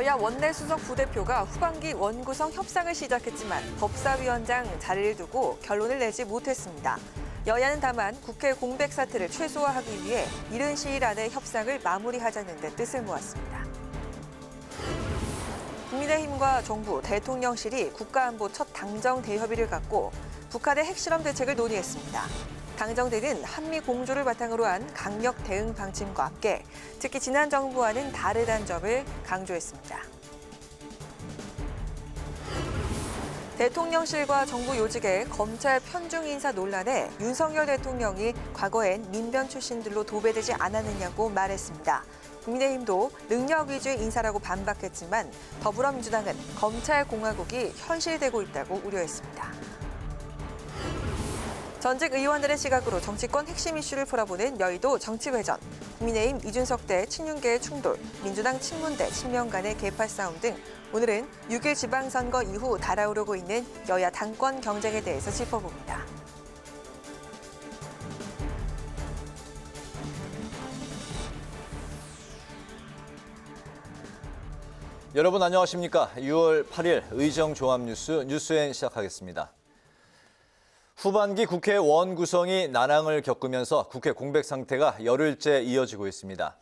여야 원내수석 부대표가 후반기 원구성 협상을 시작했지만 법사위원장 자리를 두고 결론을 내지 못했습니다. 여야는 다만 국회 공백 사태를 최소화하기 위해 이른 시일 안에 협상을 마무리하자는 데 뜻을 모았습니다. 국민의힘과 정부, 대통령실이 국가안보 첫 당정 대협의를 갖고 북한의 핵실험 대책을 논의했습니다. 당정대는 한미 공조를 바탕으로 한 강력 대응 방침과 함께 특히 지난 정부와는 다르다는 점을 강조했습니다. 대통령실과 정부 요직의 검찰 편중 인사 논란에 윤석열 대통령이 과거엔 민변 출신들로 도배되지 않았느냐고 말했습니다. 국민의힘도 능력 위주의 인사라고 반박했지만 더불어민주당은 검찰공화국이 현실되고 있다고 우려했습니다. 전직 의원들의 시각으로 정치권 핵심 이슈를 풀어보는 여의도 정치회전. 국민의힘 이준석 대 친윤계의 충돌, 민주당 친문 대 친명 간의 계파 싸움 등 오늘은 6일 지방선거 이후 달아오르고 있는 여야 당권 경쟁에 대해서 짚어봅니다. 여러분 안녕하십니까? 6월 8일 의정종합뉴스 뉴스엔 시작하겠습니다. 후반기 국회 원구성이 난항을 겪으면서 국회 공백 상태가 열흘째 이어지고 있습니다.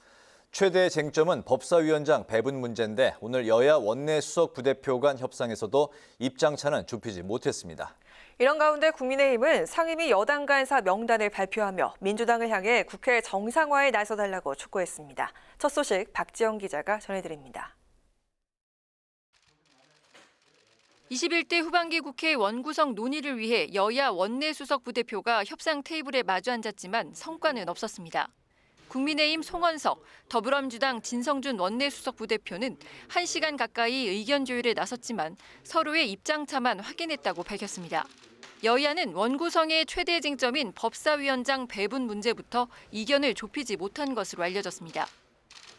최대 쟁점은 법사위원장 배분 문제인데 오늘 여야 원내수석 부대표 간 협상에서도 입장차는 좁히지 못했습니다. 이런 가운데 국민의힘은 상임위 여당 간사 명단을 발표하며 민주당을 향해 국회 정상화에 나서달라고 촉구했습니다. 첫 소식 박지영 기자가 전해드립니다. 21대 후반기 국회 원구성 논의를 위해 여야 원내수석 부대표가 협상 테이블에 마주 앉았지만 성과는 없었습니다. 국민의힘 송원석, 더불어민주당 진성준 원내수석 부대표는 1시간 가까이 의견 조율에 나섰지만 서로의 입장차만 확인했다고 밝혔습니다. 여야는 원구성의 최대 쟁점인 법사위원장 배분 문제부터 이견을 좁히지 못한 것으로 알려졌습니다.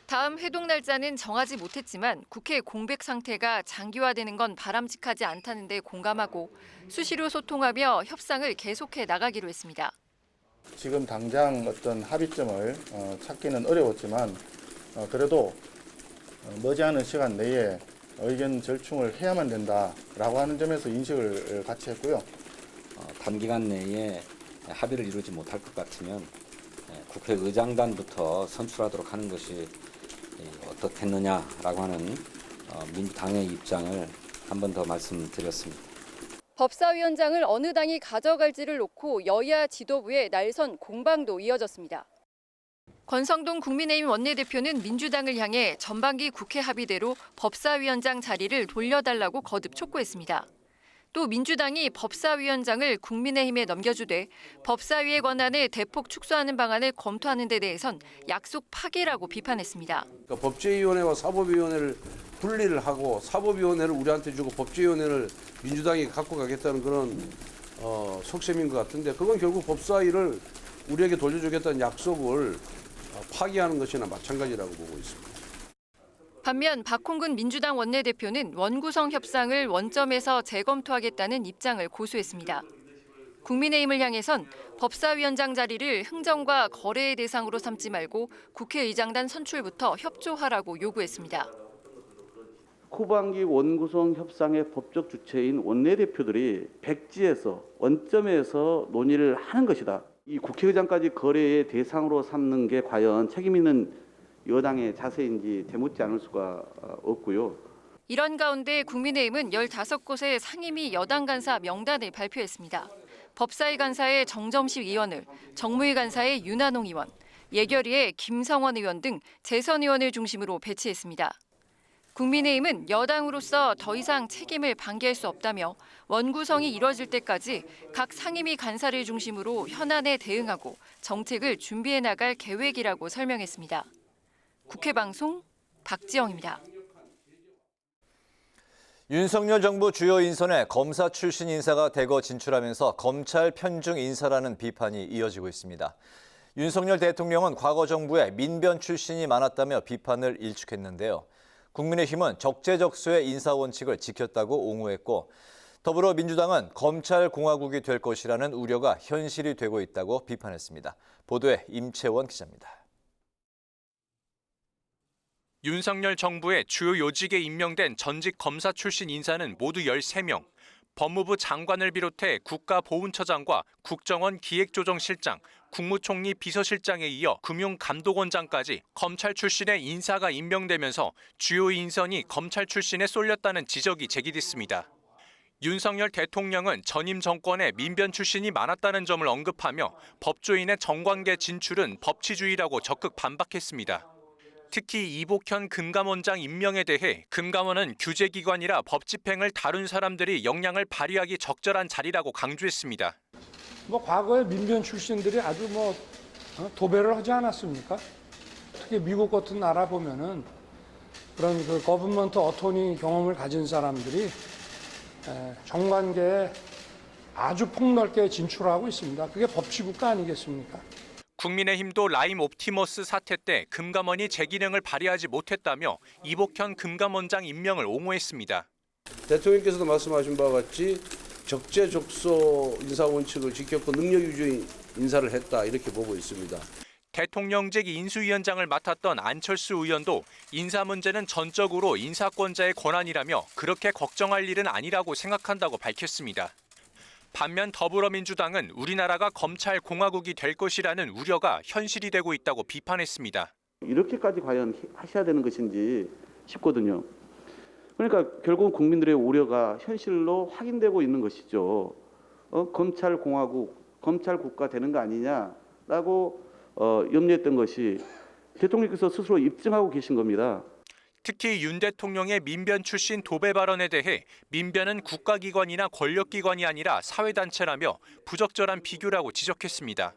다음 회동 날짜는 정하지 못했지만 국회 공백 상태가 장기화되는 건 바람직하지 않다는 데 공감하고 수시로 소통하며 협상을 계속해 나가기로 했습니다. 지금 당장 어떤 합의점을 찾기는 어려웠지만 그래도 머지않은 시간 내에 의견 절충을 해야만 된다라고 하는 점에서 인식을 같이 했고요. 단기간 내에 합의를 이루지 못할 것 같으면 국회의장단부터 선출하도록 하는 것이 어떻겠느냐라고 하는 민주당의 입장을 한 번 더 말씀드렸습니다. 법사위원장을 어느 당이 가져갈지를 놓고 여야 지도부의 날선 공방도 이어졌습니다. 권성동 국민의힘 원내대표는 민주당을 향해 전반기 국회 합의대로 법사위원장 자리를 돌려달라고 거듭 촉구했습니다. 또 민주당이 법사위원장을 국민의힘에 넘겨주되 법사위의 권한을 대폭 축소하는 방안을 검토하는 데 대해선 약속 파기라고 비판했습니다. 그러니까 법제위원회와 사법위원회를 분리를 하고 사법위원회를 우리한테 주고 법제위원회를 민주당이 갖고 가겠다는 그런 속셈인 것 같은데 그건 결국 법사위를 우리에게 돌려주겠다는 약속을 파기하는 것이나 마찬가지라고 보고 있습니다. 반면 박홍근 민주당 원내대표는 원구성 협상을 원점에서 재검토하겠다는 입장을 고수했습니다. 국민의힘을 향해선 법사위원장 자리를 흥정과 거래의 대상으로 삼지 말고 국회의장단 선출부터 협조하라고 요구했습니다. 후반기 원구성 협상의 법적 주체인 원내대표들이 백지에서 원점에서 논의를 하는 것이다. 이 국회의장까지 거래의 대상으로 삼는 게 과연 책임 있는 여당의 자세인지 되묻지 않을 수가 없고요. 이런 가운데 국민의힘은 15곳의 상임위 여당 간사 명단을 발표했습니다. 법사위 간사의 정점식 의원을, 정무위 간사의 윤한홍 의원, 예결위의 김성원 의원 등 재선 의원을 중심으로 배치했습니다. 국민의힘은 여당으로서 더 이상 책임을 방기할 수 없다며 원구성이 이뤄질 때까지 각 상임위 간사를 중심으로 현안에 대응하고 정책을 준비해 나갈 계획이라고 설명했습니다. 국회방송 박지영입니다. 윤석열 정부 주요 인선에 검사 출신 인사가 대거 진출하면서 검찰 편중 인사라는 비판이 이어지고 있습니다. 윤석열 대통령은 과거 정부에 민변 출신이 많았다며 비판을 일축했는데요. 국민의힘은 적재적소의 인사 원칙을 지켰다고 옹호했고 더불어민주당은 검찰공화국이 될 것이라는 우려가 현실이 되고 있다고 비판했습니다. 보도에 임채원 기자입니다. 윤석열 정부의 주요 요직에 임명된 전직 검사 출신 인사는 모두 13명. 법무부 장관을 비롯해 국가보훈처장과 국정원 기획조정실장, 국무총리 비서실장에 이어 금융감독원장까지 검찰 출신의 인사가 임명되면서 주요 인선이 검찰 출신에 쏠렸다는 지적이 제기됐습니다. 윤석열 대통령은 전임 정권에 민변 출신이 많았다는 점을 언급하며 법조인의 정관계 진출은 법치주의라고 적극 반박했습니다. 특히 이복현 금감원장 임명에 대해 금감원은 규제기관이라 법 집행을 다룬 사람들이 역량을 발휘하기 적절한 자리라고 강조했습니다. 과거에 민변 출신들이 아주 도배를 하지 않았습니까? 특히 미국 같은 나라 보면은 그런 그 거버먼트 어토니 경험을 가진 사람들이 정관계에 아주 폭넓게 진출하고 있습니다. 그게 법치국가 아니겠습니까? 국민의힘도 라임 옵티머스 사태 때 금감원이 제 기능을 발휘하지 못했다며 이복현 금감원장 임명을 옹호했습니다. 대통령께서도 말씀하신 바와 같이 적재적소 인사 원칙을 지켰고 능력 위주의 인사를 했다 이렇게 보고 있습니다. 대통령직 인수위원장을 맡았던 안철수 의원도 인사 문제는 전적으로 인사권자의 권한이라며 그렇게 걱정할 일은 아니라고 생각한다고 밝혔습니다. 반면 더불어민주당은 우리나라가 검찰 공화국이 될 것이라는 우려가 현실이 되고 있다고 비판했습니다. 이렇게까지 과연 하셔야 되는 것인지 싶거든요. 그러니까 결국 국민들의 우려가 현실로 확인되고 있는 것이죠. 검찰 공화국, 검찰 국가 되는 거 아니냐라고 염려했던 것이 대통령께서 스스로 입증하고 계신 겁니다. 특히 윤 대통령의 민변 출신 도배 발언에 대해 민변은 국가기관이나 권력기관이 아니라 사회단체라며 부적절한 비교라고 지적했습니다.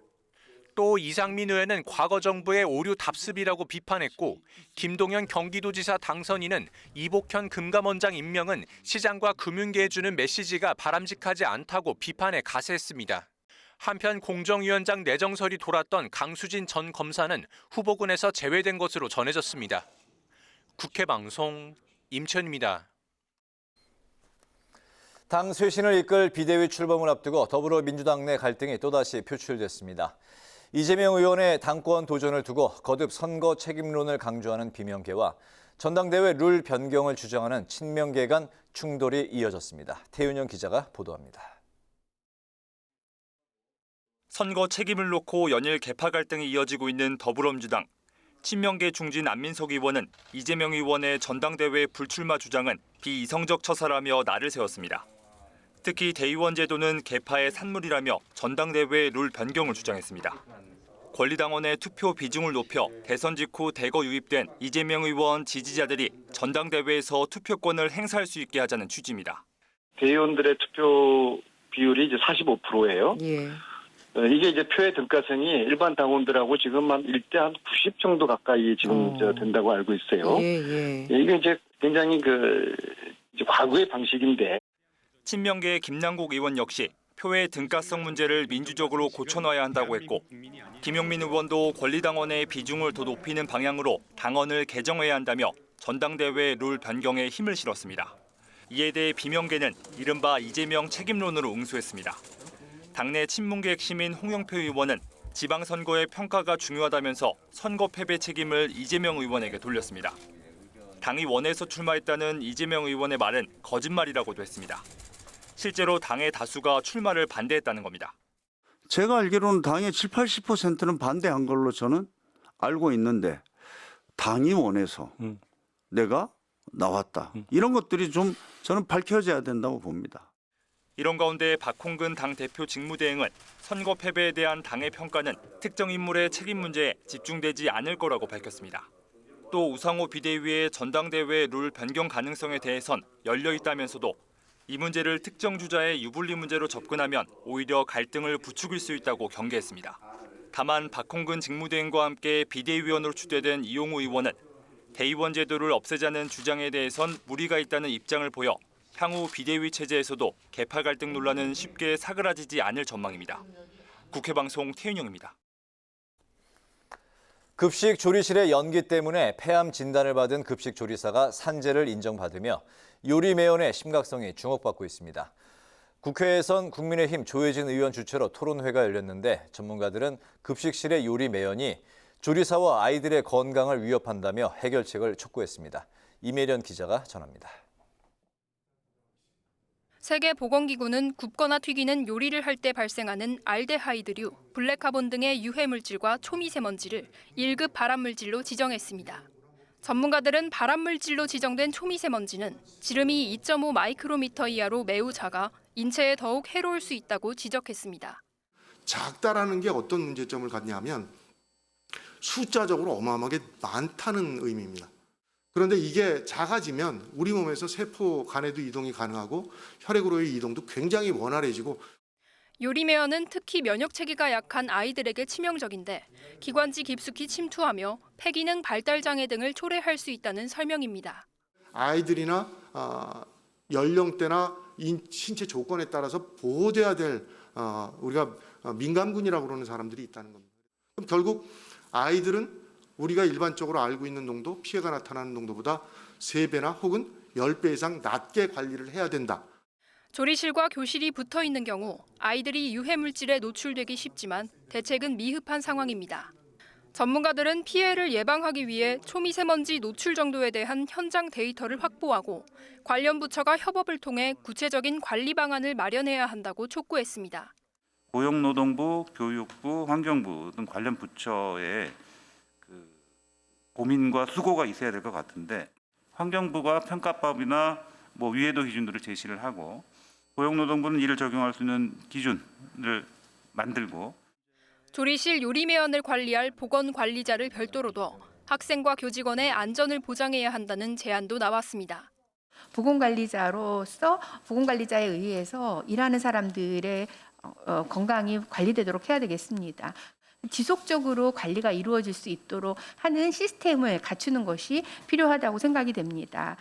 또 이상민 의원은 과거 정부의 오류 답습이라고 비판했고 김동연 경기도지사 당선인은 이복현 금감원장 임명은 시장과 금융계에 주는 메시지가 바람직하지 않다고 비판에 가세했습니다. 한편 공정위원장 내정설이 돌았던 강수진 전 검사는 후보군에서 제외된 것으로 전해졌습니다. 국회 방송 임천입니다. 당 쇄신을 이끌 비대위 출범을 앞두고 더불어민주당 내 갈등이 또다시 표출됐습니다. 이재명 의원의 당권 도전을 두고 거듭 선거 책임론을 강조하는 비명계와 전당대회 룰 변경을 주장하는 친명계 간 충돌이 이어졌습니다. 태윤영 기자가 보도합니다. 선거 책임을 놓고 연일 개파 갈등이 이어지고 있는 더불어민주당. 친명계 중진 안민석 의원은 이재명 의원의 전당대회 불출마 주장은 비이성적 처사라며 날을 세웠습니다. 특히 대의원 제도는 개파의 산물이라며 전당대회 룰 변경을 주장했습니다. 권리당원의 투표 비중을 높여 대선 직후 대거 유입된 이재명 의원 지지자들이 전당대회에서 투표권을 행사할 수 있게 하자는 취지입니다. 대의원들의 투표 비율이 이제 45%예요. 예. 이게 이제 표의 등가성이 일반 당원들하고 지금 한 1대 한 90 정도 가까이 지금 된다고 알고 있어요. 이게 이제 굉장히 이제 과거의 방식인데. 친명계의 김남국 의원 역시 표의 등가성 문제를 민주적으로 고쳐놔야 한다고 했고 김용민 의원도 권리당원의 비중을 더 높이는 방향으로 당헌을 개정해야 한다며 전당대회 룰 변경에 힘을 실었습니다. 이에 대해 비명계는 이른바 이재명 책임론으로 응수했습니다. 당내 친문계 핵심인 홍영표 의원은 지방선거의 평가가 중요하다면서 선거 패배 책임을 이재명 의원에게 돌렸습니다. 당이 원해서 출마했다는 이재명 의원의 말은 거짓말이라고도 했습니다. 실제로 당의 다수가 출마를 반대했다는 겁니다. 제가 알기로는 당의 70, 80%는 반대한 걸로 저는 알고 있는데 당이 원해서 내가 나왔다. 이런 것들이 좀 저는 밝혀져야 된다고 봅니다. 이런 가운데 박홍근 당대표 직무대행은 선거 패배에 대한 당의 평가는 특정 인물의 책임 문제에 집중되지 않을 거라고 밝혔습니다. 또 우상호 비대위의 전당대회 룰 변경 가능성에 대해선 열려 있다면서도 이 문제를 특정 주자의 유불리 문제로 접근하면 오히려 갈등을 부추길 수 있다고 경계했습니다. 다만 박홍근 직무대행과 함께 비대위원으로 추대된 이용우 의원은 대의원 제도를 없애자는 주장에 대해선 무리가 있다는 입장을 보여 향후 비대위 체제에서도 개파 갈등 논란은 쉽게 사그라지지 않을 전망입니다. 국회 방송 태윤영입니다. 급식 조리실의 연기 때문에 폐암 진단을 받은 급식 조리사가 산재를 인정받으며 요리 매연의 심각성이 주목받고 있습니다. 국회에선 국민의힘 조혜진 의원 주최로 토론회가 열렸는데 전문가들은 급식실의 요리 매연이 조리사와 아이들의 건강을 위협한다며 해결책을 촉구했습니다. 이매련 기자가 전합니다. 세계보건기구는 굽거나 튀기는 요리를 할 때 발생하는 알데하이드류, 블랙카본 등의 유해물질과 초미세먼지를 1급 발암물질로 지정했습니다. 전문가들은 발암물질로 지정된 초미세먼지는 지름이 2.5 마이크로미터 이하로 매우 작아 인체에 더욱 해로울 수 있다고 지적했습니다. 작다라는 게 어떤 문제점을 갖냐면 숫자적으로 어마어마하게 많다는 의미입니다. 그런데 이게 작아지면 우리 몸에서 세포 간에도 이동이 가능하고 혈액으로의 이동도 굉장히 원활해지고 요리메어는 특히 면역체계가 약한 아이들에게 치명적인데 기관지 깊숙이 침투하며 폐기능 발달장애 등을 초래할 수 있다는 설명입니다. 아이들이나 연령대나 신체 조건에 따라서 보호돼야 될 우리가 민감군이라고 그러는 사람들이 있다는 겁니다. 그럼 결국 아이들은 우리가 일반적으로 알고 있는 농도, 피해가 나타나는 농도보다 3배나 혹은 10배 이상 낮게 관리를 해야 된다. 조리실과 교실이 붙어 있는 경우 아이들이 유해물질에 노출되기 쉽지만 대책은 미흡한 상황입니다. 전문가들은 피해를 예방하기 위해 초미세먼지 노출 정도에 대한 현장 데이터를 확보하고 관련 부처가 협업을 통해 구체적인 관리 방안을 마련해야 한다고 촉구했습니다. 고용노동부, 교육부, 환경부 등 관련 부처의 고민과 수고가 있어야 될 것 같은데 환경부가 평가법이나 위해도 기준들을 제시를 하고 고용노동부는 이를 적용할 수 있는 기준을 만들고 조리실 요리매연을 관리할 보건관리자를 별도로 둬 학생과 교직원의 안전을 보장해야 한다는 제안도 나왔습니다. 보건관리자로서 보건관리자에 의해서 일하는 사람들의 건강이 관리되도록 해야 되겠습니다. 지속적으로 관리가 이루어질 수 있도록 하는 시스템을 갖추는 것이 필요하다고 생각이 됩니다.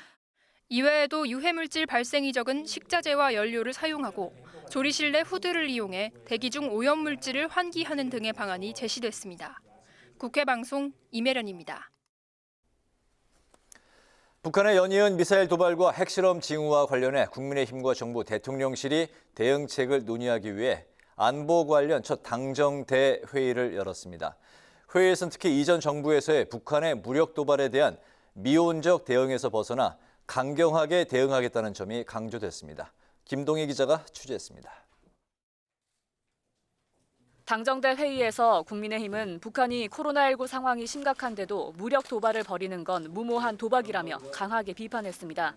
이외에도 유해물질 발생이 적은 식자재와 연료를 사용하고 조리실 내 후드를 이용해 대기 중 오염물질을 환기하는 등의 방안이 제시됐습니다. 국회 방송 이매련입니다. 북한의 연이은 미사일 도발과 핵실험 징후와 관련해 국민의힘과 정부 대통령실이 대응책을 논의하기 위해 안보 관련 첫 당정대 회의를 열었습니다. 회의에서는 특히 이전 정부에서의 북한의 무력 도발에 대한 미온적 대응에서 벗어나 강경하게 대응하겠다는 점이 강조됐습니다. 김동희 기자가 취재했습니다. 당정대 회의에서 국민의힘은 북한이 코로나19 상황이 심각한데도 무력 도발을 벌이는 건 무모한 도박이라며 강하게 비판했습니다.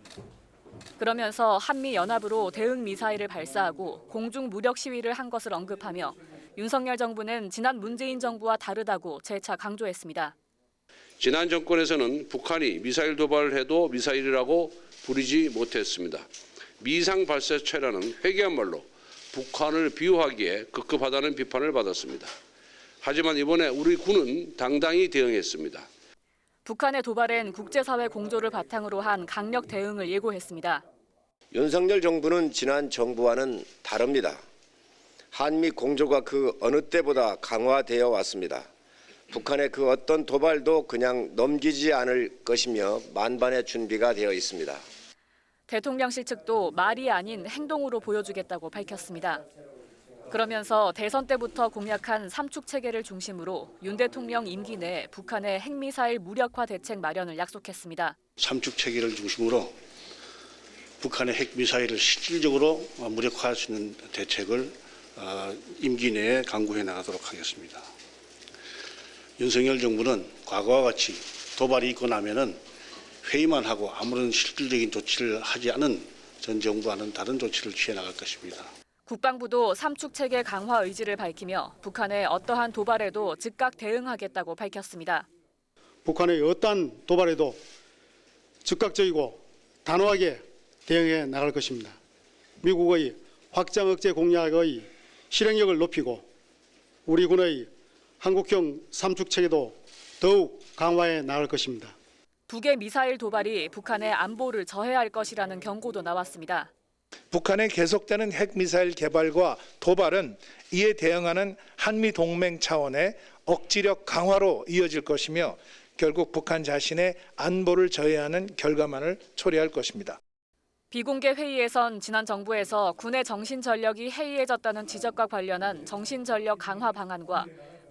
그러면서 한미연합으로 대응 미사일을 발사하고 공중 무력 시위를 한 것을 언급하며 윤석열 정부는 지난 문재인 정부와 다르다고 재차 강조했습니다. 지난 정권에서는 북한이 미사일 도발을 해도 미사일이라고 부르지 못했습니다. 미상 발사체라는 회개한 말로 북한을 비유하기에 급급하다는 비판을 받았습니다. 하지만 이번에 우리 군은 당당히 대응했습니다. 북한의 도발엔 국제사회 공조를 바탕으로 한 강력 대응을 예고했습니다. 윤석열 정부는 지난 정부와는 다릅니다. 한미 공조가 그 어느 때보다 강화되어 왔습니다. 북한의 그 어떤 도발도 그냥 넘기지 않을 것이며 만반의 준비가 되어 있습니다. 대통령실 측도 말이 아닌 행동으로 보여주겠다고 밝혔습니다. 그러면서 대선 때부터 공약한 삼축 체계를 중심으로 윤 대통령 임기 내에 북한의 핵미사일 무력화 대책 마련을 약속했습니다. 삼축 체계를 중심으로 북한의 핵미사일을 실질적으로 무력화할 수 있는 대책을 임기 내에 강구해 나가도록 하겠습니다. 윤석열 정부는 과거와 같이 도발이 있고 나면은 회의만 하고 아무런 실질적인 조치를 하지 않은 전 정부와는 다른 조치를 취해 나갈 것입니다. 국방부도 삼축 체계 강화 의지를 밝히며 북한의 어떠한 도발에도 즉각 대응하겠다고 밝혔습니다. 북한의 어떠한 도발에도 즉각적이고 단호하게 대응해 나갈 것입니다. 미국의 확장 억제 공약의 실행력을 높이고 우리 군의 한국형 삼축 체계도 더욱 강화해 나갈 것입니다. 북의 미사일 도발이 북한의 안보를 저해할 것이라는 경고도 나왔습니다. 북한의 계속되는 핵미사일 개발과 도발은 이에 대응하는 한미동맹 차원의 억지력 강화로 이어질 것이며 결국 북한 자신의 안보를 저해하는 결과만을 초래할 것입니다. 비공개 회의에선 지난 정부에서 군의 정신전력이 해이해졌다는 지적과 관련한 정신전력 강화 방안과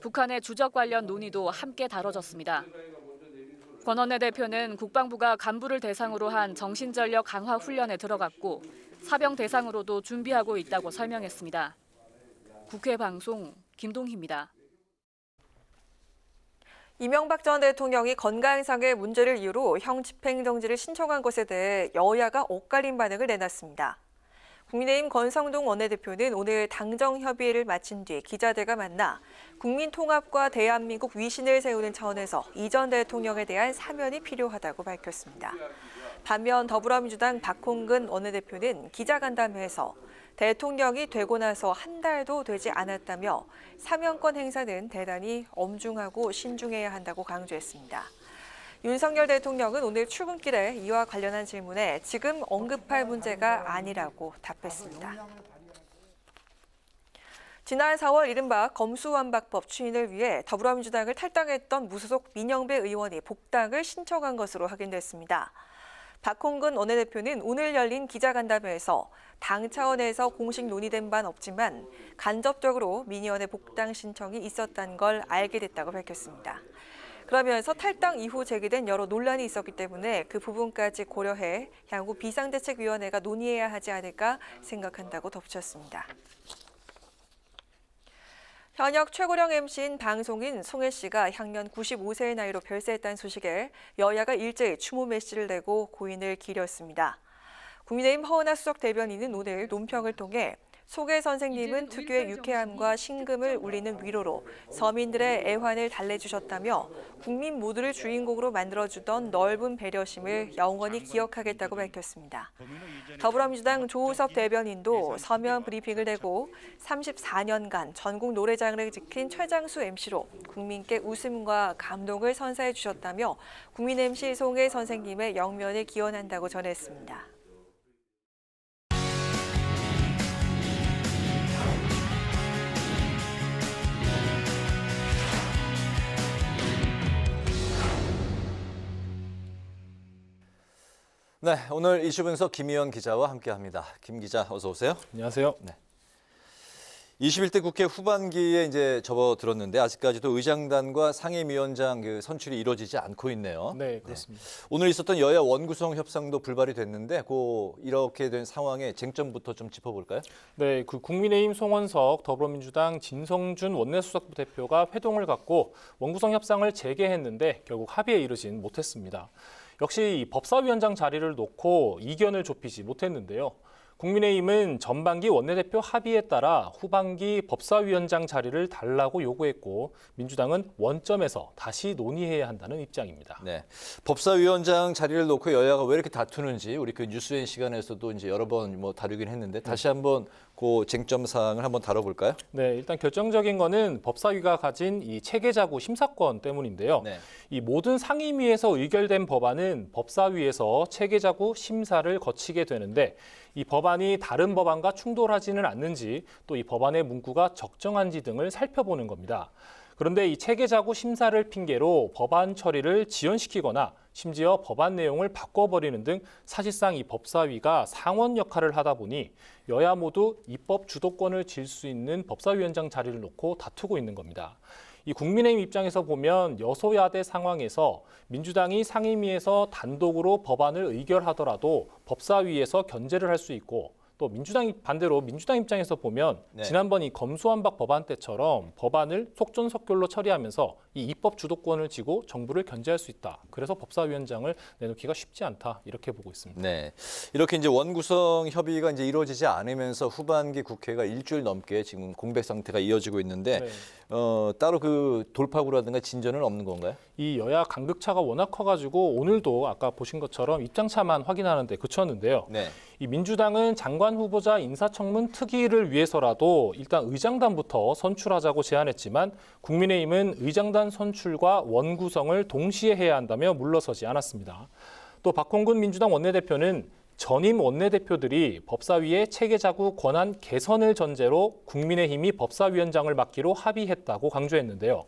북한의 주적 관련 논의도 함께 다뤄졌습니다. 권 원내대표는 국방부가 간부를 대상으로 한 정신전력 강화 훈련에 들어갔고 사병 대상으로도 준비하고 있다고 설명했습니다. 국회 방송 김동희입니다. 이명박 전 대통령이 건강상의 문제를 이유로 형 집행정지를 신청한 것에 대해 여야가 엇갈린 반응을 내놨습니다. 국민의힘 권성동 원내대표는 오늘 당정협의회를 마친 뒤 기자들과 만나 국민통합과 대한민국 위신을 세우는 차원에서 이 전 대통령에 대한 사면이 필요하다고 밝혔습니다. 반면 더불어민주당 박홍근 원내대표는 기자간담회에서 대통령이 되고 나서 한 달도 되지 않았다며 사면권 행사는 대단히 엄중하고 신중해야 한다고 강조했습니다. 윤석열 대통령은 오늘 출근길에 이와 관련한 질문에 지금 언급할 문제가 아니라고 답했습니다. 지난 4월 이른바 검수완박법 추인을 위해 더불어민주당을 탈당했던 무소속 민영배 의원이 복당을 신청한 것으로 확인됐습니다. 박홍근 원내대표는 오늘 열린 기자간담회에서 당 차원에서 공식 논의된 바는 없지만 간접적으로 민 의원의 복당 신청이 있었다는 걸 알게 됐다고 밝혔습니다. 그러면서 탈당 이후 제기된 여러 논란이 있었기 때문에 그 부분까지 고려해 향후 비상대책위원회가 논의해야 하지 않을까 생각한다고 덧붙였습니다. 현역 최고령 MC인 방송인 송혜 씨가 향년 95세의 나이로 별세했다는 소식에 여야가 일제히 추모 메시를 내고 고인을 기렸습니다. 국민의힘 허은하 수석 대변인은 오늘 논평을 통해 송혜 선생님은 특유의 유쾌함과 신금을 울리는 위로로 서민들의 애환을 달래주셨다며 국민 모두를 주인공으로 만들어주던 넓은 배려심을 영원히 기억하겠다고 밝혔습니다. 더불어민주당 조우섭 대변인도 서면 브리핑을 내고 34년간 전국 노래장을 지킨 최장수 MC로 국민께 웃음과 감동을 선사해 주셨다며 국민 MC 송혜 선생님의 영면을 기원한다고 전했습니다. 네, 오늘 이슈 분석 김희연 기자와 함께합니다. 김 기자, 어서 오세요. 안녕하세요. 네. 21대 국회 후반기에 이제 접어들었는데 아직까지도 의장단과 상임위원장 선출이 이루어지지 않고 있네요. 네, 그렇습니다. 네. 오늘 있었던 여야 원구성 협상도 불발이 됐는데 이렇게 된 상황의 쟁점부터 좀 짚어볼까요? 네, 국민의힘 송원석, 더불어민주당 진성준 원내수석부 대표가 회동을 갖고 원구성 협상을 재개했는데 결국 합의에 이르진 못했습니다. 역시 이 법사위원장 자리를 놓고 이견을 좁히지 못했는데요. 국민의힘은 전반기 원내대표 합의에 따라 후반기 법사위원장 자리를 달라고 요구했고 민주당은 원점에서 다시 논의해야 한다는 입장입니다. 네, 법사위원장 자리를 놓고 여야가 왜 이렇게 다투는지 우리 그 뉴스엔 시간에서도 이제 여러 번 다루긴 했는데 다시 한번 그 쟁점 사항을 한번 다뤄볼까요? 네, 일단 결정적인 거는 법사위가 가진 이 체계자구 심사권 때문인데요. 네. 이 모든 상임위에서 의결된 법안은 법사위에서 체계자구 심사를 거치게 되는데 이 법안이 다른 법안과 충돌하지는 않는지 또 이 법안의 문구가 적정한지 등을 살펴보는 겁니다. 그런데 이 체계자구 심사를 핑계로 법안 처리를 지연시키거나 심지어 법안 내용을 바꿔버리는 등 사실상 이 법사위가 상원 역할을 하다 보니 여야 모두 입법 주도권을 쥘 수 있는 법사위원장 자리를 놓고 다투고 있는 겁니다. 이 국민의힘 입장에서 보면 여소야대 상황에서 민주당이 상임위에서 단독으로 법안을 의결하더라도 법사위에서 견제를 할 수 있고 또 반대로 민주당 입장에서 보면 네. 지난번 이 검수완박 법안 때처럼 법안을 속전속결로 처리하면서 이 입법 주도권을 쥐고 정부를 견제할 수 있다. 그래서 법사위원장을 내놓기가 쉽지 않다. 이렇게 보고 있습니다. 네, 이렇게 이제 원구성 협의가 이제 이루어지지 않으면서 후반기 국회가 일주일 넘게 지금 공백 상태가 이어지고 있는데 네. 따로 그 돌파구라든가 진전은 없는 건가요? 이 여야 간극차가 워낙 커가지고 오늘도 아까 보신 것처럼 입장차만 확인하는데 그쳤는데요. 네. 이 민주당은 장관 후보자 인사청문 특위를 위해서라도 일단 의장단부터 선출하자고 제안했지만 국민의힘은 의장단 선출과 원구성을 동시에 해야 한다며 물러서지 않았습니다. 또 박홍근 민주당 원내대표는 전임 원내대표들이 법사위의 체계자구 권한 개선을 전제로 국민의힘이 법사위원장을 맡기로 합의했다고 강조했는데요.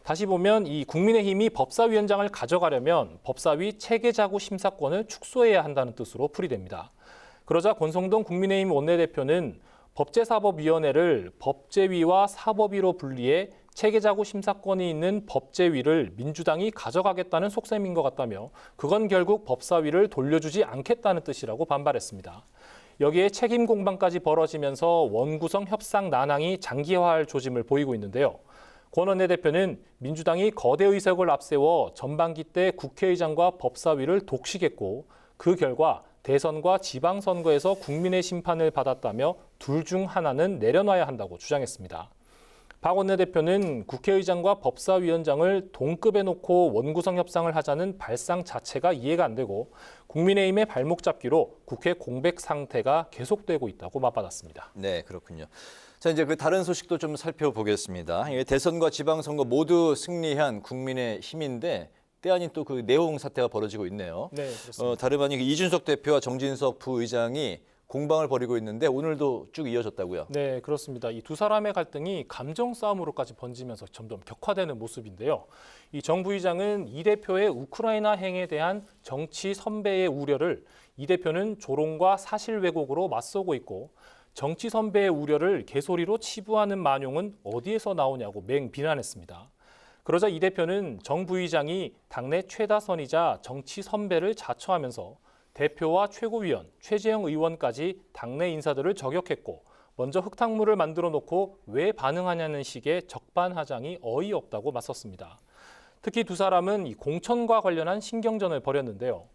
다시 보면 이 국민의힘이 법사위원장을 가져가려면 법사위 체계자구 심사권을 축소해야 한다는 뜻으로 풀이됩니다. 그러자 권성동 국민의힘 원내대표는 법제사법위원회를 법제위와 사법위로 분리해 체계자구 심사권이 있는 법제위를 민주당이 가져가겠다는 속셈인 것 같다며 그건 결국 법사위를 돌려주지 않겠다는 뜻이라고 반발했습니다. 여기에 책임 공방까지 벌어지면서 원구성 협상 난항이 장기화할 조짐을 보이고 있는데요. 권 원내대표는 민주당이 거대 의석을 앞세워 전반기 때 국회의장과 법사위를 독식했고 그 결과 대선과 지방선거에서 국민의 심판을 받았다며 둘 중 하나는 내려놔야 한다고 주장했습니다. 박 원내대표는 국회의장과 법사위원장을 동급에 놓고 원구성 협상을 하자는 발상 자체가 이해가 안 되고 국민의힘의 발목 잡기로 국회 공백 상태가 계속되고 있다고 맞받았습니다. 네, 그렇군요. 자, 이제 그 다른 소식도 좀 살펴보겠습니다. 대선과 지방선거 모두 승리한 국민의힘인데 때 아닌 또 그 내홍 사태가 벌어지고 있네요. 네, 그렇습니다. 다름 아닌 이준석 대표와 정진석 부의장이 공방을 벌이고 있는데 오늘도 쭉 이어졌다고요? 네, 그렇습니다. 이 두 사람의 갈등이 감정 싸움으로까지 번지면서 점점 격화되는 모습인데요. 이 정 부의장은 이 대표의 우크라이나 행에 대한 정치 선배의 우려를 이 대표는 조롱과 사실 왜곡으로 맞서고 있고 정치 선배의 우려를 개소리로 치부하는 만용은 어디에서 나오냐고 맹 비난했습니다. 그러자 이 대표는 정 부의장이 당내 최다선이자 정치 선배를 자처하면서 대표와 최고위원, 최재형 의원까지 당내 인사들을 저격했고 먼저 흙탕물을 만들어 놓고 왜 반응하냐는 식의 적반하장이 어이없다고 맞섰습니다. 특히 두 사람은 이 공천과 관련한 신경전을 벌였는데요.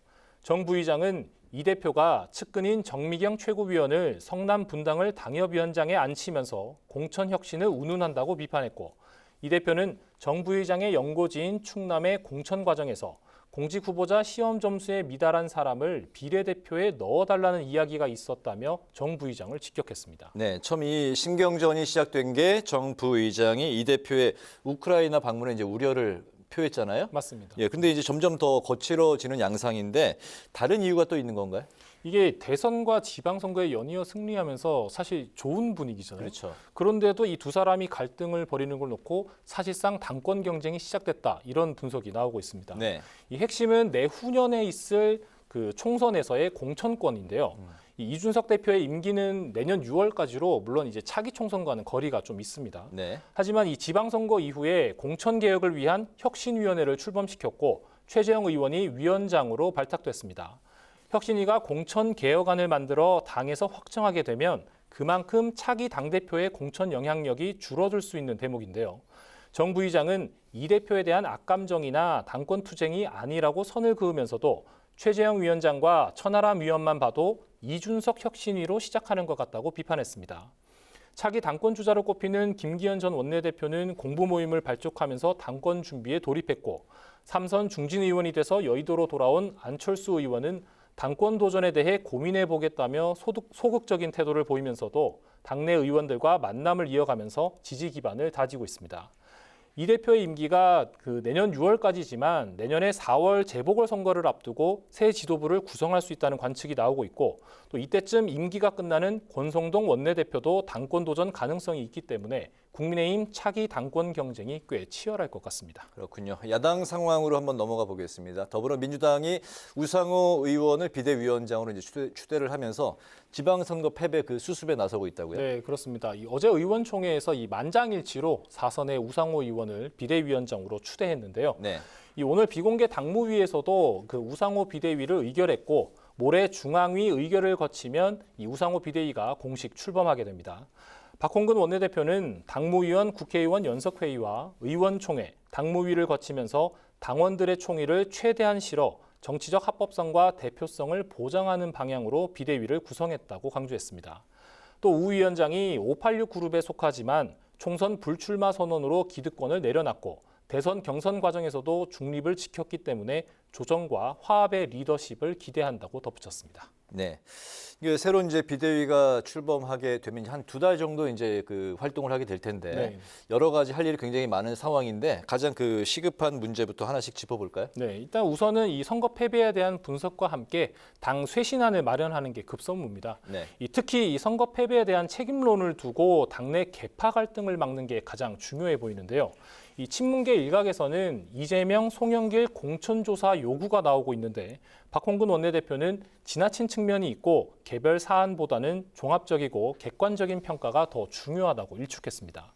정 부의장은 이 대표가 측근인 정미경 최고위원을 성남 분당을 당협위원장에 앉히면서 공천 혁신을 운운한다고 비판했고 이 대표는 정 부의장의 연고지인 충남의 공천 과정에서 공직 후보자 시험 점수에 미달한 사람을 비례대표에 넣어달라는 이야기가 있었다며 정 부의장을 직격했습니다. 네, 처음 이 신경전이 시작된 게 정 부의장이 이 대표의 우크라이나 방문에 이제 우려를 표했잖아요. 맞습니다. 예, 근데 이제 점점 더 거칠어지는 양상인데 다른 이유가 또 있는 건가요? 이게 대선과 지방선거에 연이어 승리하면서 사실 좋은 분위기잖아요. 그렇죠. 그런데도 이 두 사람이 갈등을 벌이는 걸 놓고 사실상 당권 경쟁이 시작됐다 이런 분석이 나오고 있습니다. 네. 이 핵심은 내후년에 있을 그 총선에서의 공천권인데요. 이 이준석 대표의 임기는 내년 6월까지로 물론 이제 차기 총선과는 거리가 좀 있습니다. 네. 하지만 이 지방선거 이후에 공천 개혁을 위한 혁신위원회를 출범시켰고 최재형 의원이 위원장으로 발탁됐습니다. 혁신위가 공천 개혁안을 만들어 당에서 확정하게 되면 그만큼 차기 당대표의 공천 영향력이 줄어들 수 있는 대목인데요. 정 부의장은 이 대표에 대한 악감정이나 당권 투쟁이 아니라고 선을 그으면서도 최재형 위원장과 천하람 위원만 봐도 이준석 혁신위로 시작하는 것 같다고 비판했습니다. 차기 당권 주자로 꼽히는 김기현 전 원내대표는 공부 모임을 발족하면서 당권 준비에 돌입했고 3선 중진 의원이 돼서 여의도로 돌아온 안철수 의원은 당권 도전에 대해 고민해보겠다며 소극적인 태도를 보이면서도 당내 의원들과 만남을 이어가면서 지지 기반을 다지고 있습니다. 이 대표의 임기가 내년 6월까지지만 내년에 4월 재보궐선거를 앞두고 새 지도부를 구성할 수 있다는 관측이 나오고 있고 또 이때쯤 임기가 끝나는 권성동 원내대표도 당권 도전 가능성이 있기 때문에 국민의힘 차기 당권 경쟁이 꽤 치열할 것 같습니다. 그렇군요. 야당 상황으로 한번 넘어가 보겠습니다. 더불어민주당이 우상호 의원을 비대위원장으로 이제 추대를 하면서 지방선거 패배 그 수습에 나서고 있다고요? 네, 그렇습니다. 어제 의원총회에서 이 만장일치로 4선의 우상호 의원을 비대위원장으로 추대했는데요. 네. 오늘 비공개 당무위에서도 그 우상호 비대위를 의결했고 모레 중앙위 의결을 거치면 이 우상호 비대위가 공식 출범하게 됩니다. 박홍근 원내대표는 당무위원 국회의원 연석회의와 의원총회, 당무위를 거치면서 당원들의 총의를 최대한 실어 정치적 합법성과 대표성을 보장하는 방향으로 비대위를 구성했다고 강조했습니다. 또 우 위원장이 586 그룹에 속하지만 총선 불출마 선언으로 기득권을 내려놨고 대선 경선 과정에서도 중립을 지켰기 때문에 조정과 화합의 리더십을 기대한다고 덧붙였습니다. 네. 새로 이제 비대위가 출범하게 되면 한 2달 정도 이제 그 활동을 하게 될 텐데 네. 여러 가지 할 일이 굉장히 많은 상황인데 가장 그 시급한 문제부터 하나씩 짚어볼까요? 네, 일단 우선은 이 선거 패배에 대한 분석과 함께 당 쇄신안을 마련하는 게 급선무입니다. 네. 특히 이 선거 패배에 대한 책임론을 두고 당내 계파 갈등을 막는 게 가장 중요해 보이는데요. 이 친문계 일각에서는 이재명, 송영길 공천조사 요구가 나오고 있는데 박홍근 원내대표는 지나친 측면이 있고 개별 사안보다는 종합적이고 객관적인 평가가 더 중요하다고 일축했습니다.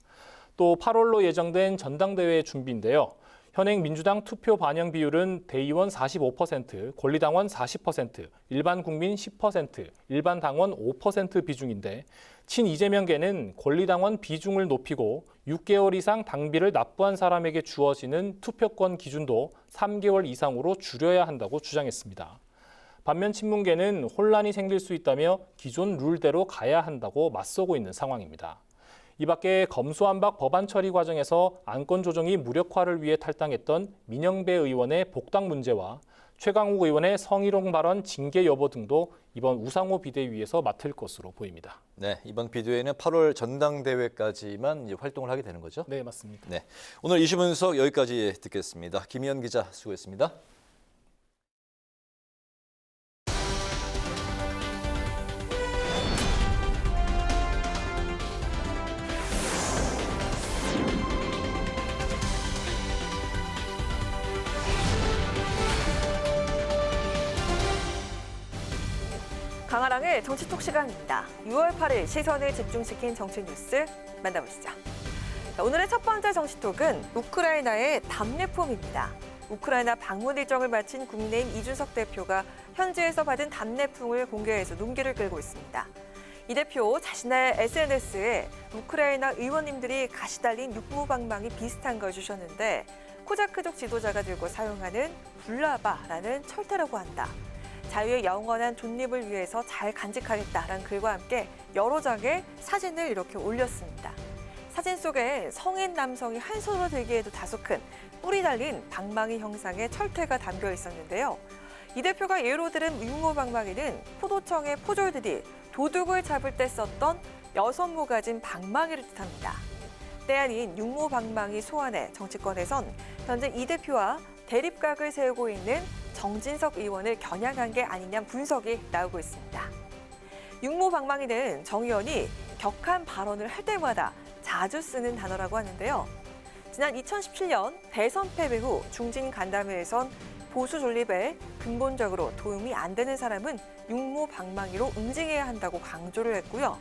또 8월로 예정된 전당대회 준비인데요. 현행 민주당 투표 반영 비율은 대의원 45%, 권리당원 40%, 일반 국민 10%, 일반 당원 5% 비중인데 친이재명계는 권리당원 비중을 높이고 6개월 이상 당비를 납부한 사람에게 주어지는 투표권 기준도 3개월 이상으로 줄여야 한다고 주장했습니다. 반면 친문계는 혼란이 생길 수 있다며 기존 룰대로 가야 한다고 맞서고 있는 상황입니다. 이 밖에 검수완박 법안 처리 과정에서 안건 조정이 무력화를 위해 탈당했던 민영배 의원의 복당 문제와 최강욱 의원의 성희롱 발언 징계 여부 등도 이번 우상호 비대위에서 맡을 것으로 보입니다. 네, 이번 비대위는 8월 전당대회까지만 이제 활동을 하게 되는 거죠? 네, 맞습니다. 네, 오늘 이슈 분석 여기까지 듣겠습니다. 김희연 기자 수고했습니다. 강아랑의 정치톡 시간입니다. 6월 8일 시선을 집중시킨 정치 뉴스 만나보시죠. 오늘의 첫 번째 정치톡은 우크라이나의 답례품입니다. 우크라이나 방문 일정을 마친 국민의힘 이준석 대표가 현지에서 받은 답례품을 공개해서 눈길을 끌고 있습니다. 이 대표 자신의 SNS에 우크라이나 의원님들이 가시 달린 육무방망이 비슷한 걸 주셨는데 코자크족 지도자가 들고 사용하는 불라바라는 철퇴라고 한다. 자유의 영원한 존립을 위해서 잘 간직하겠다라는 글과 함께 여러 장의 사진을 이렇게 올렸습니다. 사진 속에 성인 남성이 한 손으로 들기에도 다소 큰 뿔이 달린 방망이 형상의 철퇴가 담겨 있었는데요. 이 대표가 예로 들은 육무방망이는 포도청의 포졸들이 도둑을 잡을 때 썼던 6모 가진 방망이를 뜻합니다. 때 아닌 육무방망이 소환에 정치권에선 현재 이 대표와 대립각을 세우고 있는 정진석 의원을 겨냥한 게 아니냐는 분석이 나오고 있습니다. 육무방망이는 정 의원이 격한 발언을 할 때마다 자주 쓰는 단어라고 하는데요. 지난 2017년 대선 패배 후 중진 간담회에선 보수 존립에 근본적으로 도움이 안 되는 사람은 육무방망이로 응징해야 한다고 강조를 했고요.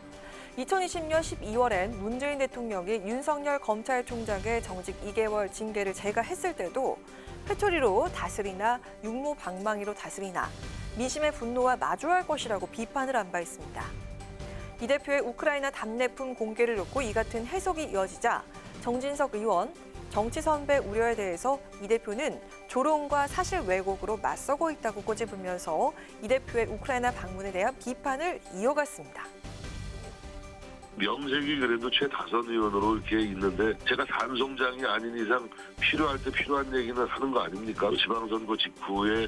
2020년 12월엔 문재인 대통령이 윤석열 검찰총장의 정직 2개월 징계를 제거했을 때도 회초리로 다스리나 육무방망이로 다스리나 민심의 분노와 마주할 것이라고 비판을 한 바 있습니다. 이 대표의 우크라이나 답례품 공개를 놓고 이 같은 해석이 이어지자 정진석 의원, 정치 선배 우려에 대해서 이 대표는 조롱과 사실 왜곡으로 맞서고 있다고 꼬집으면서 이 대표의 우크라이나 방문에 대한 비판을 이어갔습니다. 명색이 그래도 최다선 의원으로 이렇게 있는데 제가 단송장이 아닌 이상 필요할 때 필요한 얘기는 하는 거 아닙니까? 지방선거 직후에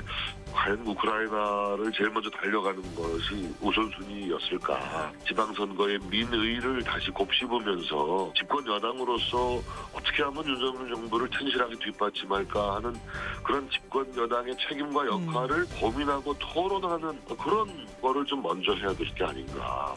과연 우크라이나를 제일 먼저 달려가는 것이 우선순위였을까? 지방선거의 민의를 다시 곱씹으면서 집권 여당으로서 어떻게 하면 윤석열 정부를 튼실하게 뒷받침할까 하는 그런 집권 여당의 책임과 역할을 고민하고 토론하는 그런 거를 좀 먼저 해야 될 게 아닌가.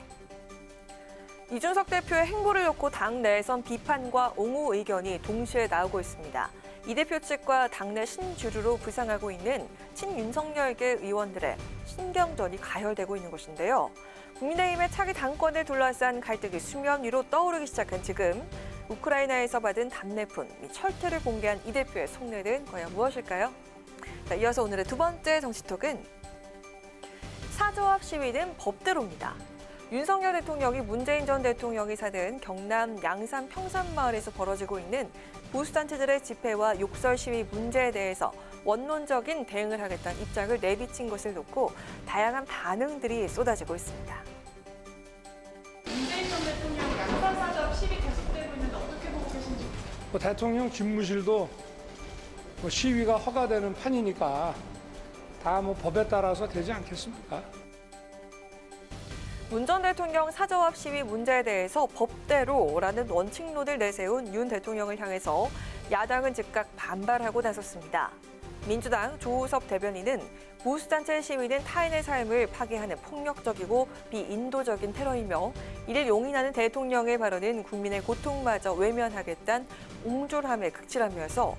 이준석 대표의 행보를 놓고 당내에선 비판과 옹호 의견이 동시에 나오고 있습니다. 이 대표 측과 당내 신주류로 부상하고 있는 친윤석열계 의원들의 신경전이 가열되고 있는 것인데요. 국민의힘의 차기 당권을 둘러싼 갈등이 수면 위로 떠오르기 시작한 지금 우크라이나에서 받은 답례품, 철퇴를 공개한 이 대표의 속내는 과연 무엇일까요? 자, 이어서 오늘의 두 번째 정치톡은 사조합 시위는 법대로입니다. 윤석열 대통령이 문재인 전 대통령이 사는 경남 양산 평산마을에서 벌어지고 있는 보수단체들의 집회와 욕설 시위 문제에 대해서 원론적인 대응을 하겠다는 입장을 내비친 것을 놓고 다양한 반응들이 쏟아지고 있습니다. 문재인 전 대통령 양산 사조합 시위 계속되고 있는데 어떻게 보고 계신지? 대통령 집무실도 시위가 허가되는 판이니까 다 법에 따라서 되지 않겠습니까? 문 전 대통령 사저합 시위 문제에 대해서 법대로라는 원칙론을 내세운 윤 대통령을 향해서 야당은 즉각 반발하고 나섰습니다. 민주당 조우섭 대변인은 보수단체 시위는 타인의 삶을 파괴하는 폭력적이고 비인도적인 테러이며 이를 용인하는 대통령의 발언은 국민의 고통마저 외면하겠다는 옹졸함에 극치라면서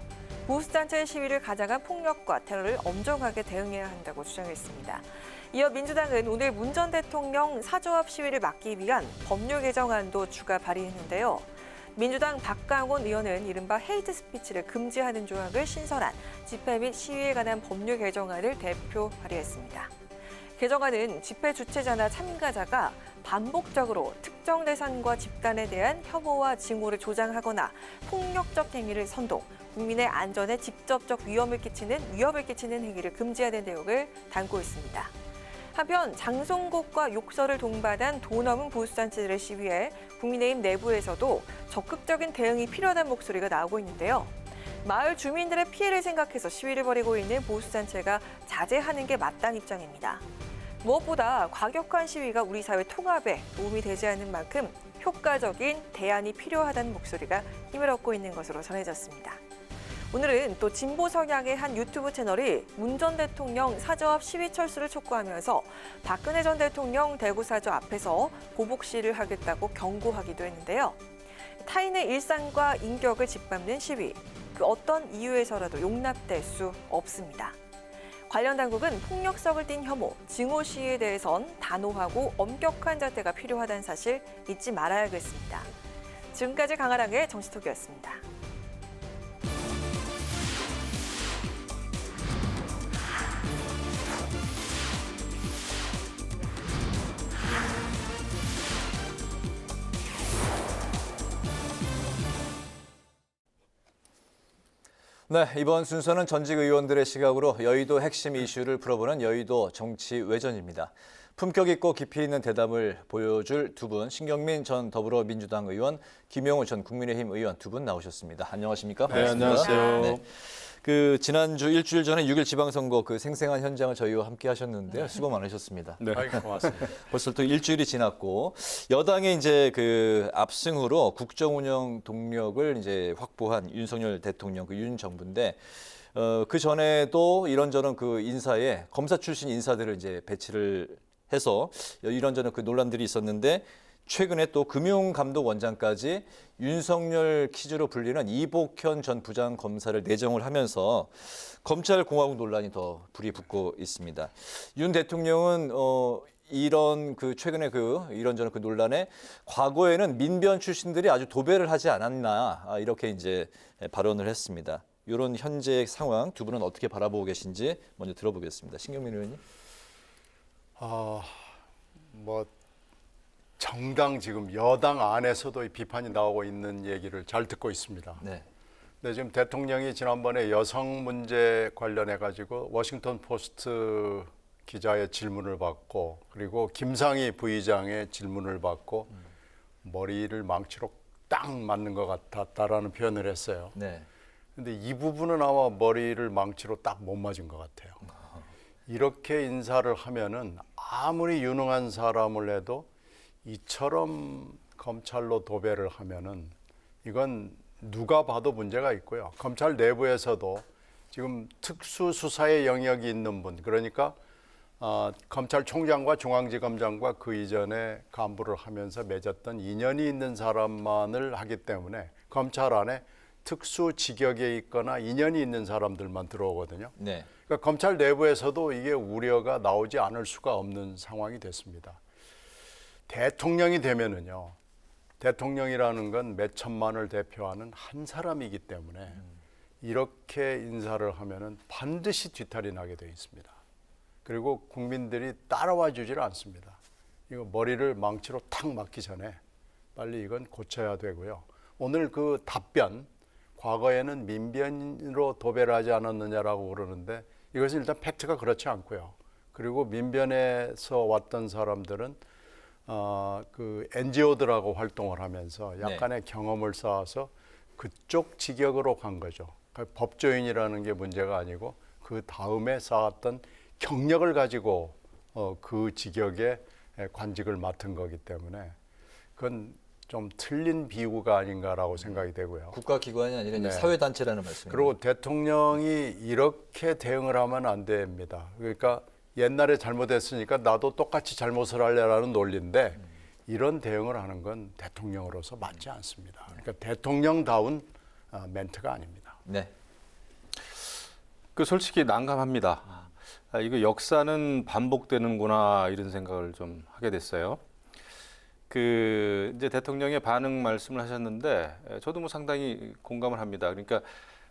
보수단체 시위를 가장한 폭력과 테러를 엄정하게 대응해야 한다고 주장했습니다. 이어 민주당은 오늘 문 전 대통령 사조합 시위를 막기 위한 법률 개정안도 추가 발의했는데요. 민주당 박강원 의원은 이른바 헤이트 스피치를 금지하는 조항을 신설한 집회 및 시위에 관한 법률 개정안을 대표 발의했습니다. 개정안은 집회 주최자나 참가자가 반복적으로 특정 대상과 집단에 대한 혐오와 징후를 조장하거나 폭력적 행위를 선동, 국민의 안전에 직접적 위협을 끼치는 행위를 금지하는 내용을 담고 있습니다. 한편 장송곡과 욕설을 동반한 도 넘은 보수단체들의 시위에 국민의힘 내부에서도 적극적인 대응이 필요하다는 목소리가 나오고 있는데요. 마을 주민들의 피해를 생각해서 시위를 벌이고 있는 보수단체가 자제하는 게 마땅한 입장입니다. 무엇보다 과격한 시위가 우리 사회 통합에 도움이 되지 않는 만큼 효과적인 대안이 필요하다는 목소리가 힘을 얻고 있는 것으로 전해졌습니다. 오늘은 또 진보 성향의 한 유튜브 채널이 문 전 대통령 사저 앞 시위 철수를 촉구하면서 박근혜 전 대통령 대구 사저 앞에서 보복 시위를 하겠다고 경고하기도 했는데요. 타인의 일상과 인격을 짓밟는 시위, 그 어떤 이유에서라도 용납될 수 없습니다. 관련 당국은 폭력성을 띤 혐오, 증오 시위에 대해선 단호하고 엄격한 잣대가 필요하다는 사실 잊지 말아야겠습니다. 지금까지 강아랑의 정치톡이었습니다. 네, 이번 순서는 전직 의원들의 시각으로 여의도 핵심 이슈를 풀어보는 여의도 정치 외전입니다. 품격 있고 깊이 있는 대담을 보여줄 두 분, 신경민 전 더불어민주당 의원, 김용우 전 국민의힘 의원 두 분 나오셨습니다. 안녕하십니까? 네, 안녕하세요. 네. 지난주 일주일 전에 6.1 지방선거 생생한 현장을 저희와 함께 하셨는데요. 수고 많으셨습니다. 네, 고맙습니다. 벌써 또 일주일이 지났고 여당의 이제 압승으로 국정 운영 동력을 이제 확보한 윤석열 대통령 윤 정부인데 그 전에도 이런저런 인사에 검사 출신 인사들을 이제 배치를 해서 이런저런 논란들이 있었는데 최근에 또 금융감독원장까지 윤석열 퀴즈로 불리는 이복현 전 부장검사를 내정을 하면서 검찰공화국 논란이 더 불이 붙고 있습니다. 윤 대통령은 이런 최근에 이런저런 논란에 과거에는 민변 출신들이 아주 도배를 하지 않았나 이렇게 이제 발언을 했습니다. 이런 현재 상황 두 분은 어떻게 바라보고 계신지 먼저 들어보겠습니다. 신경민 의원님. 정당 지금 여당 안에서도 이 비판이 나오고 있는 얘기를 잘 듣고 있습니다. 네. 근데 지금 대통령이 지난번에 여성 문제 관련해 가지고 워싱턴 포스트 기자의 질문을 받고 그리고 김상희 부의장의 질문을 받고 머리를 망치로 딱 맞는 것 같았다라는 표현을 했어요. 네. 근데 이 부분은 아마 머리를 망치로 딱 못 맞은 것 같아요. 이렇게 인사를 하면은 아무리 유능한 사람을 해도 이처럼 검찰로 도배를 하면은 이건 누가 봐도 문제가 있고요. 검찰 내부에서도 지금 특수수사의 영역이 있는 분, 그러니까 검찰총장과 중앙지검장과 그 이전에 간부를 하면서 맺었던 인연이 있는 사람만을 하기 때문에 검찰 안에 특수 직역에 있거나 인연이 있는 사람들만 들어오거든요. 네. 그러니까 검찰 내부에서도 이게 우려가 나오지 않을 수가 없는 상황이 됐습니다. 대통령이 되면은요, 대통령이라는 건 몇 천만을 대표하는 한 사람이기 때문에 이렇게 인사를 하면은 반드시 뒤탈이 나게 되어 있습니다. 그리고 국민들이 따라와 주질 않습니다. 이거 머리를 망치로 탁 맞기 전에 빨리 이건 고쳐야 되고요. 오늘 그 답변, 과거에는 민변으로 도배를 하지 않았느냐라고 그러는데 이것은 일단 팩트가 그렇지 않고요. 그리고 민변에서 왔던 사람들은 NGO들하고 활동을 하면서 약간의 경험을 쌓아서 그쪽 직역으로 간 거죠. 그러니까 법조인이라는 게 문제가 아니고 그 다음에 쌓았던 경력을 가지고 그 직역에 관직을 맡은 거기 때문에 그건 좀 틀린 비유가 아닌가라고 생각이 되고요. 국가기관이 아니라 이제 사회단체라는 말씀이에요. 그리고 대통령이 이렇게 대응을 하면 안 됩니다. 그러니까 옛날에 잘못했으니까 나도 똑같이 잘못을 하려라는 논리인데 이런 대응을 하는 건 대통령으로서 맞지 않습니다. 그러니까 대통령다운 멘트가 아닙니다. 네. 솔직히 난감합니다. 이거 역사는 반복되는구나 이런 생각을 좀 하게 됐어요. 이제 대통령의 반응 말씀을 하셨는데 저도 뭐 상당히 공감을 합니다. 그러니까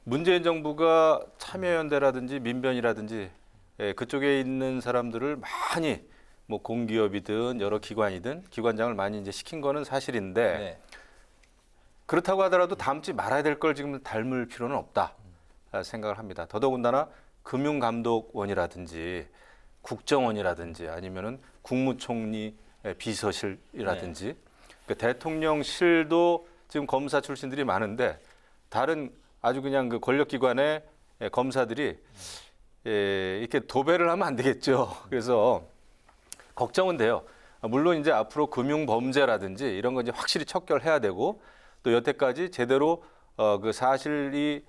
문재인 정부가 참여연대라든지 민변이라든지 그쪽에 있는 사람들을 많이 뭐 공기업이든 여러 기관이든 기관장을 많이 이제 시킨 거는 사실인데 네. 그렇다고 하더라도 닮지 말아야 될 걸 지금 닮을 필요는 없다 생각을 합니다. 더더군다나 금융감독원이라든지 국정원이라든지 아니면은 국무총리 비서실이라든지 그 대통령실도 지금 검사 출신들이 많은데 다른 아주 그냥 그 권력기관의 검사들이 이렇게 도배를 하면 안 되겠죠. 그래서 걱정은 돼요. 물론 이제 앞으로 금융범죄라든지 이런 거 이제 확실히 척결해야 되고 또 여태까지 제대로 그 사실이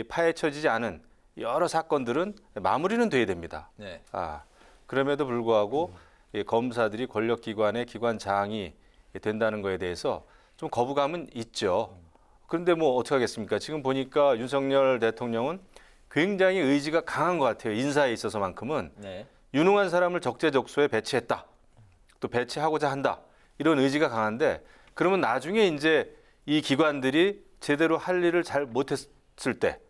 파헤쳐지지 않은 여러 사건들은 마무리는 돼야 됩니다. 네. 그럼에도 불구하고 이 검사들이 권력기관의 기관장이 된다는 거에 대해서 좀 거부감은 있죠. 그런데 뭐 어떻게 하겠습니까? 지금 보니까 윤석열 대통령은 굉장히 의지가 강한 것 같아요. 인사에 있어서만큼은. 네. 유능한 사람을 적재적소에 배치했다. 또 배치하고자 한다. 이런 의지가 강한데 그러면 나중에 이제 이 기관들이 제대로 할 일을 잘 못했을 때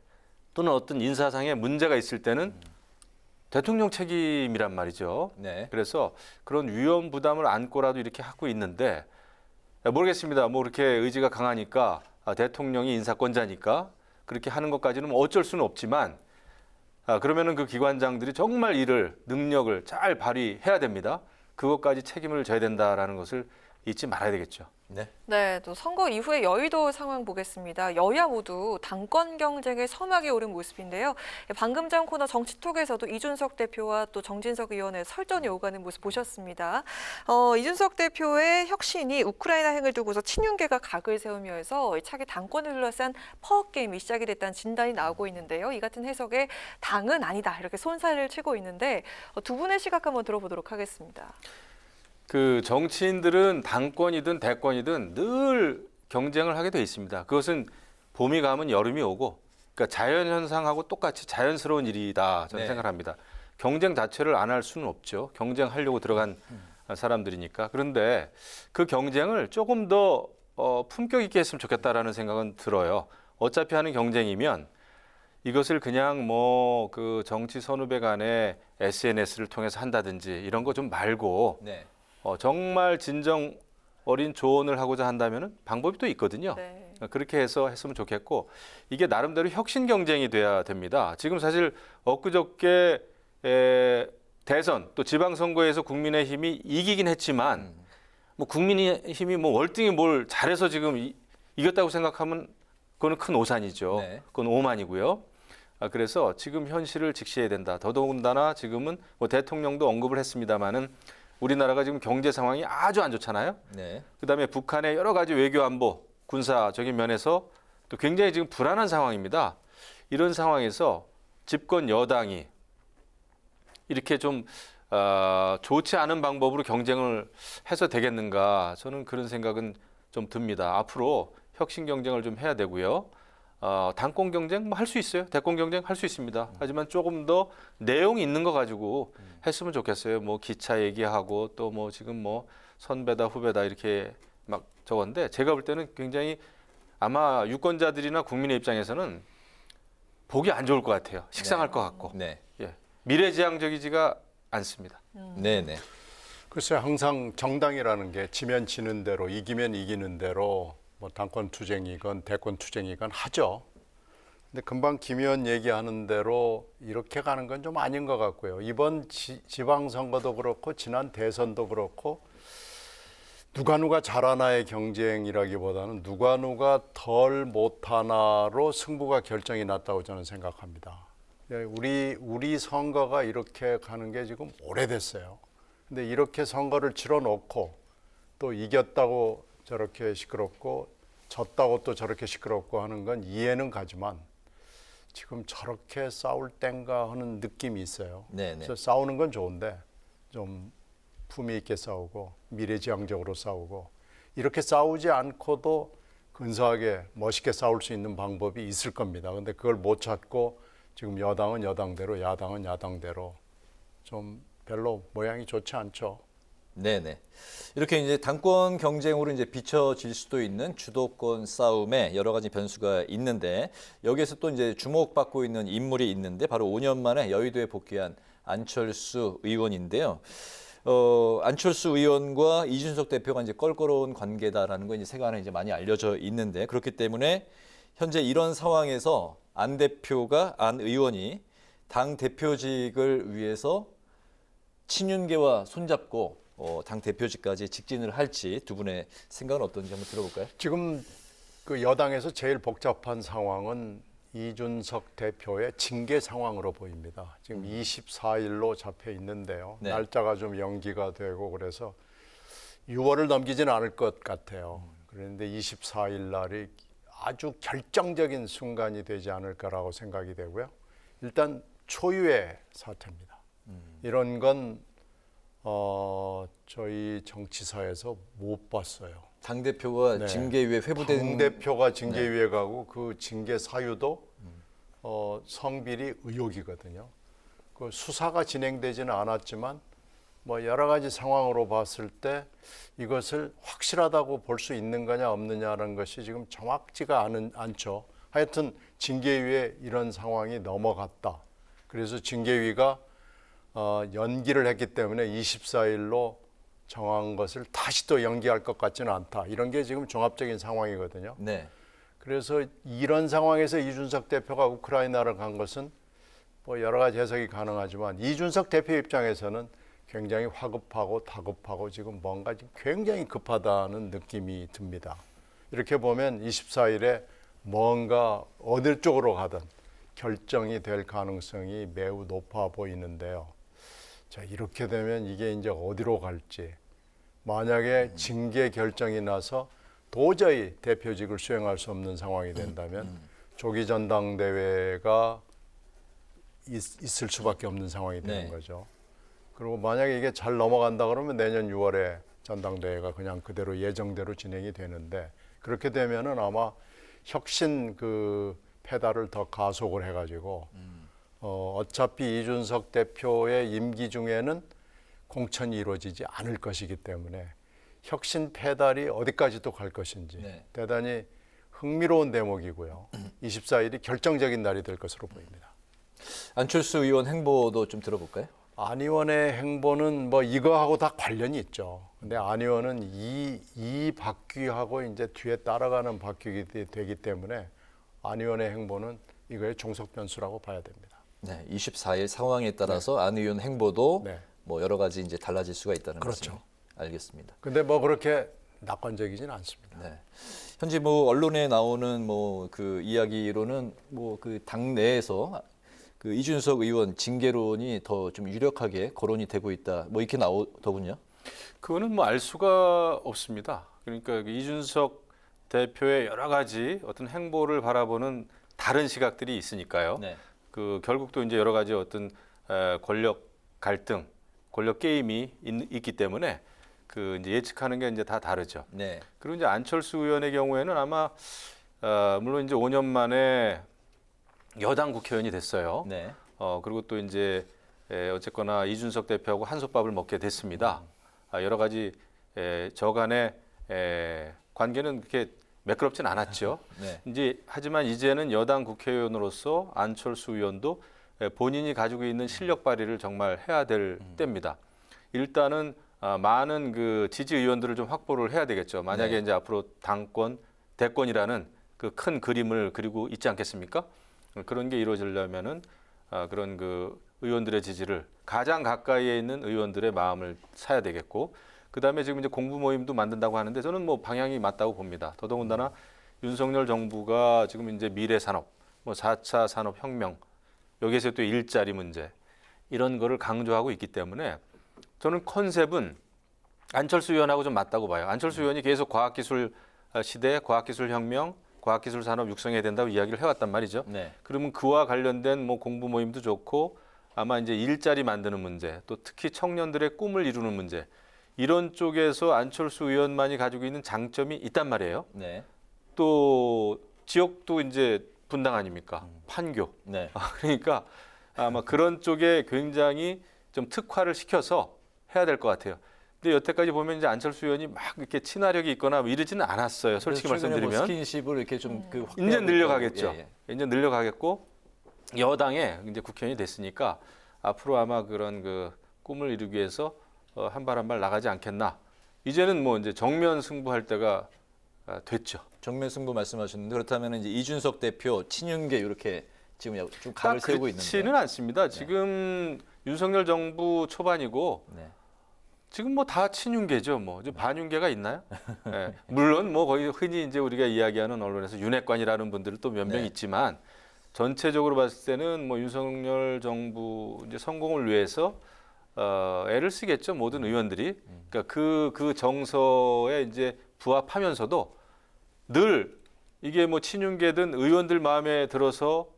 또는 어떤 인사상의 문제가 있을 때는 대통령 책임이란 말이죠. 네. 그래서 그런 위험 부담을 안고라도 이렇게 하고 있는데 모르겠습니다. 뭐 이렇게 의지가 강하니까 대통령이 인사권자니까 그렇게 하는 것까지는 뭐 어쩔 수는 없지만 그러면은 그 기관장들이 정말 능력을 잘 발휘해야 됩니다. 그것까지 책임을 져야 된다라는 것을 잊지 말아야 되겠죠. 네, 또 선거 이후의 여의도 상황 보겠습니다. 여야 모두 당권 경쟁에 서막에 오른 모습인데요. 방금 전 코너 정치톡에서도 이준석 대표와 또 정진석 의원의 설전이 오가는 모습 보셨습니다. 이준석 대표의 혁신이 우크라이나행을 두고서 친윤계가 각을 세우며 해서 차기 당권을 둘러싼 파워 게임이 시작이 됐다는 진단이 나오고 있는데요. 이 같은 해석에 당은 아니다 이렇게 손살을 치고 있는데 두 분의 시각 한번 들어보도록 하겠습니다. 그 정치인들은 당권이든 대권이든 늘 경쟁을 하게 돼 있습니다. 그것은 봄이 가면 여름이 오고, 그러니까 자연 현상하고 똑같이 자연스러운 일이다 저는 생각합니다. 경쟁 자체를 안 할 수는 없죠. 경쟁하려고 들어간 사람들이니까. 그런데 그 경쟁을 조금 더 품격 있게 했으면 좋겠다라는 생각은 들어요. 어차피 하는 경쟁이면 이것을 그냥 뭐 그 정치 선후배 간에 SNS를 통해서 한다든지 이런 거 좀 말고. 정말 진정 어린 조언을 하고자 한다면 방법이 또 있거든요. 그렇게 해서 했으면 좋겠고 이게 나름대로 혁신 경쟁이 돼야 됩니다. 지금 사실 엊그저께 대선 또 지방선거에서 국민의힘이 이기긴 했지만 뭐 국민의힘이 뭐 월등히 뭘 잘해서 지금 이겼다고 생각하면 그거는 큰 오산이죠. 그건 오만이고요. 그래서 지금 현실을 직시해야 된다. 더더군다나 지금은 뭐 대통령도 언급을 했습니다마는 우리나라가 지금 경제 상황이 아주 안 좋잖아요. 그다음에 북한의 여러 가지 외교 안보, 군사적인 면에서 또 굉장히 지금 불안한 상황입니다. 이런 상황에서 집권 여당이 이렇게 좀 좋지 않은 방법으로 경쟁을 해서 되겠는가? 저는 그런 생각은 좀 듭니다. 앞으로 혁신 경쟁을 좀 해야 되고요. 당권 경쟁 뭐 할 수 있어요. 대권 경쟁 할 수 있습니다. 하지만 조금 더 내용이 있는 거 가지고 했으면 좋겠어요. 뭐 기차 얘기하고 또 뭐 지금 뭐 선배다 후배다 이렇게 막 적었는데 제가 볼 때는 굉장히 아마 유권자들이나 국민의 입장에서는 보기 안 좋을 것 같아요. 식상할 것 같고. 미래지향적이지가 않습니다. 네네. 글쎄 항상 정당이라는 게 지면 지는 대로 이기면 이기는 대로 뭐 당권 투쟁이건 대권 투쟁이건 하죠. 근데 금방 김 의원 얘기하는 대로 이렇게 가는 건 좀 아닌 것 같고요. 이번 지방선거도 그렇고 지난 대선도 그렇고 누가 잘하나의 경쟁이라기보다는 누가 덜 못하나로 승부가 결정이 났다고 저는 생각합니다. 우리 선거가 이렇게 가는 게 지금 오래됐어요. 근데 이렇게 선거를 치러놓고 또 이겼다고 저렇게 시끄럽고 졌다고 또 저렇게 시끄럽고 하는 건 이해는 가지만 지금 저렇게 싸울 땐가 하는 느낌이 있어요. 그래서 싸우는 건 좋은데 좀 품위 있게 싸우고 미래지향적으로 싸우고 이렇게 싸우지 않고도 근사하게 멋있게 싸울 수 있는 방법이 있을 겁니다. 근데 그걸 못 찾고 지금 여당은 여당대로 야당은 야당대로 좀 별로 모양이 좋지 않죠. 네네. 이렇게 이제 당권 경쟁으로 이제 비춰질 수도 있는 주도권 싸움에 여러 가지 변수가 있는데 여기에서 또 이제 주목받고 있는 인물이 있는데 바로 5년 만에 여의도에 복귀한 안철수 의원인데요. 안철수 의원과 이준석 대표가 이제 껄끄러운 관계다라는 거 이제 세간에 이제 많이 알려져 있는데 그렇기 때문에 현재 이런 상황에서 안 의원이 당 대표직을 위해서 친윤계와 손잡고 당 대표직까지 직진을 할지 두 분의 생각은 어떤지 한번 들어볼까요? 지금 그 여당에서 제일 복잡한 상황은 이준석 대표의 징계 상황으로 보입니다. 지금 24일로 잡혀 있는데요. 네. 날짜가 좀 연기가 되고 그래서 6월을 넘기지는 않을 것 같아요. 그런데 24일 날이 아주 결정적인 순간이 되지 않을까라고 생각이 되고요. 일단 초유의 사태입니다. 이런 건 저희 정치사에서 못 봤어요. 당대표가 징계위에 회부된 당대표가 징계위에 가고 그 징계 사유도 성비리 의혹이거든요. 그 수사가 진행되지는 않았지만 뭐 여러 가지 상황으로 봤을 때 이것을 확실하다고 볼 수 있는 거냐 없느냐라는 것이 지금 정확지가 않죠. 하여튼 징계위에 이런 상황이 넘어갔다. 그래서 징계위가 연기를 했기 때문에 24일로 정한 것을 다시 또 연기할 것 같지는 않다. 이런 게 지금 종합적인 상황이거든요. 네. 그래서 이런 상황에서 이준석 대표가 우크라이나를 간 것은 뭐 여러 가지 해석이 가능하지만 이준석 대표 입장에서는 굉장히 화급하고 다급하고 지금 뭔가 지금 굉장히 급하다는 느낌이 듭니다. 이렇게 보면 24일에 뭔가 어느 쪽으로 가든 결정이 될 가능성이 매우 높아 보이는데요. 자, 이렇게 되면 이게 이제 어디로 갈지, 만약에 징계 결정이 나서 도저히 대표직을 수행할 수 없는 상황이 된다면 조기 전당대회가 있을 수밖에 없는 상황이 되는 거죠. 그리고 만약에 이게 잘 넘어간다 그러면 내년 6월에 전당대회가 그냥 그대로 예정대로 진행이 되는데 그렇게 되면은 아마 혁신 그 페달을 더 가속을 해가지고 어차피 이준석 대표의 임기 중에는 공천이 이루어지지 않을 것이기 때문에 혁신 페달이 어디까지도 갈 것인지 대단히 흥미로운 대목이고요. 24일이 결정적인 날이 될 것으로 보입니다. 안철수 의원 행보도 좀 들어볼까요? 안 의원의 행보는 뭐 이거하고 다 관련이 있죠. 근데 안 의원은 이 바퀴하고 이제 뒤에 따라가는 바퀴가 되기 때문에 안 의원의 행보는 이거의 종속 변수라고 봐야 됩니다. 네, 24일 상황에 따라서 안 의원 행보도 뭐 여러 가지 이제 달라질 수가 있다는 그렇죠. 말씀. 알겠습니다. 근데 뭐 그렇게 낙관적이지는 않습니다. 네. 현재 뭐 언론에 나오는 뭐 그 이야기로는 뭐 그 당 내에서 그 이준석 의원 징계론이 더 좀 유력하게 거론이 되고 있다. 뭐 이렇게 나오더군요. 그거는 뭐 알 수가 없습니다. 그러니까 이준석 대표의 여러 가지 어떤 행보를 바라보는 다른 시각들이 있으니까요. 네. 그 결국 또 이제 여러 가지 어떤 권력 갈등, 권력 게임이 있기 때문에 그 이제 예측하는 게 이제 다 다르죠. 네. 그리고 이제 안철수 의원의 경우에는 아마 물론 이제 5년 만에 여당 국회의원이 됐어요. 네. 그리고 또 이제 어쨌거나 이준석 대표하고 한솥밥을 먹게 됐습니다. 여러 가지 저간의 관계는 그렇게 매끄럽진 않았죠. 네. 이제 하지만 이제는 여당 국회의원으로서 안철수 의원도 본인이 가지고 있는 실력 발휘를 정말 해야 될 때입니다. 일단은 많은 그 지지 의원들을 좀 확보를 해야 되겠죠. 만약에 네. 이제 앞으로 당권, 대권이라는 그 큰 그림을 그리고 있지 않겠습니까? 그런 게 이루어지려면은 그런 그 의원들의 지지를 가장 가까이에 있는 의원들의 마음을 사야 되겠고, 그다음에 지금 이제 공부 모임도 만든다고 하는데 저는 뭐 방향이 맞다고 봅니다. 더더군다나 윤석열 정부가 지금 이제 미래 산업, 뭐 4차 산업 혁명, 여기에서 또 일자리 문제 이런 거를 강조하고 있기 때문에 저는 컨셉은 안철수 의원하고 좀 맞다고 봐요. 안철수 의원이 계속 과학기술 시대, 과학기술 혁명, 과학기술 산업 육성해야 된다고 이야기를 해왔단 말이죠. 네. 그러면 그와 관련된 뭐 공부 모임도 좋고 아마 이제 일자리 만드는 문제, 또 특히 청년들의 꿈을 이루는 문제, 이런 쪽에서 안철수 의원만이 가지고 있는 장점이 있단 말이에요. 네. 또 지역도 이제 분당 아닙니까? 판교. 네. 그러니까 아마 그런 쪽에 굉장히 좀 특화를 시켜서 해야 될 것 같아요. 근데 여태까지 보면 이제 안철수 의원이 막 이렇게 친화력이 있거나 뭐 이러지는 않았어요. 솔직히 말씀드리면. 뭐 스킨십을 이렇게 좀 이제 늘려가겠죠. 예. 이제 늘려가겠고 여당에 이제 국회의원이 됐으니까 앞으로 아마 그런 그 꿈을 이루기 위해서 한 발 한 발 나가지 않겠나. 이제는 뭐 이제 정면 승부할 때가 됐죠. 정면 승부 말씀하셨는데 그렇다면 이제 이준석 대표, 친윤계 이렇게 지금 좀 각을 세우고 있는데. 그렇지는 않습니다. 지금 윤석열 정부 초반이고 지금 뭐 다 친윤계죠. 뭐 이제 반윤계가 있나요? 네. 물론 뭐 거의 흔히 이제 우리가 이야기하는 언론에서 윤핵관이라는 분들은 또 몇 명 있지만 전체적으로 봤을 때는 뭐 윤석열 정부 이제 성공을 위해서 애를 쓰겠죠. 모든 의원들이. 그러니까 그 정서에 이제 부합하면서도 늘 이게 뭐 친윤계든 의원들 마음에 들어서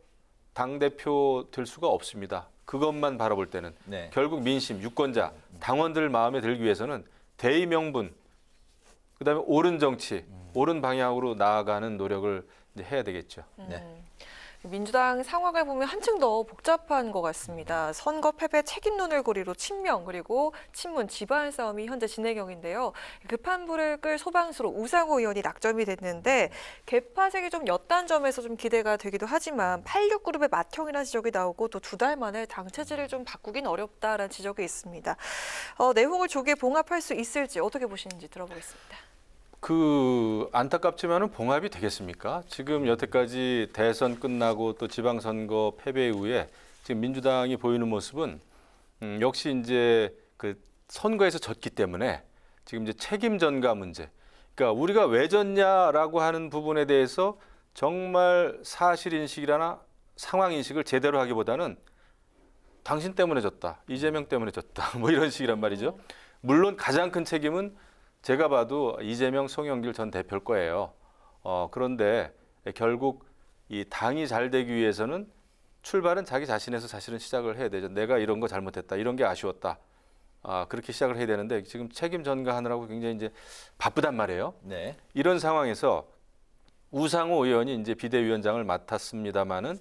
당대표 될 수가 없습니다. 그것만 바라볼 때는 결국 민심, 유권자, 당원들 마음에 들기 위해서는 대의 명분, 그다음에 옳은 정치, 옳은 방향으로 나아가는 노력을 이제 해야 되겠죠. 민주당 상황을 보면 한층 더 복잡한 것 같습니다. 선거 패배 책임론을 고리로 친명 그리고 친문 집안 싸움이 현재 진행형인데요. 급한 불을 끌 소방수로 우상호 의원이 낙점이 됐는데 개파색이 좀 옅단 점에서 좀 기대가 되기도 하지만 86그룹의 맏형이라는 지적이 나오고 또 2달 만에 당 체제를 좀 바꾸긴 어렵다라는 지적이 있습니다. 내용을 조기에 봉합할 수 있을지 어떻게 보시는지 들어보겠습니다. 안타깝지만은 봉합이 되겠습니까? 지금 여태까지 대선 끝나고 또 지방선거 패배 이후에 지금 민주당이 보이는 모습은 역시 이제 그 선거에서 졌기 때문에 지금 이제 책임 전가 문제. 그러니까 우리가 왜 졌냐라고 하는 부분에 대해서 정말 사실 인식이나 상황 인식을 제대로 하기보다는 당신 때문에 졌다, 이재명 때문에 졌다, 뭐 이런 식이란 말이죠. 물론 가장 큰 책임은 제가 봐도 이재명, 송영길 전 대표일 거예요. 그런데 결국 이 당이 잘 되기 위해서는 출발은 자기 자신에서 사실은 시작을 해야 되죠. 내가 이런 거 잘못했다, 이런 게 아쉬웠다. 그렇게 시작을 해야 되는데 지금 책임 전가하느라고 굉장히 이제 바쁘단 말이에요. 이런 상황에서 우상호 의원이 이제 비대위원장을 맡았습니다마는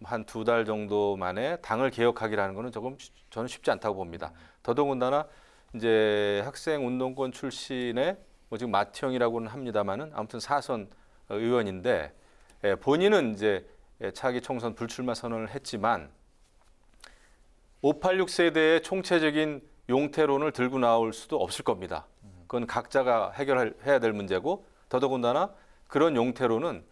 한 2달 정도 만에 당을 개혁하기라는 거는 조금 저는 쉽지 않다고 봅니다. 더더군다나 이제 학생 운동권 출신의 뭐 지금 맏형이라고는 합니다만은 아무튼 사선 의원인데 본인은 이제 차기 총선 불출마 선언을 했지만 586 세대의 총체적인 용태론을 들고 나올 수도 없을 겁니다. 그건 각자가 해결해야 될 문제고 더더군다나 그런 용태론은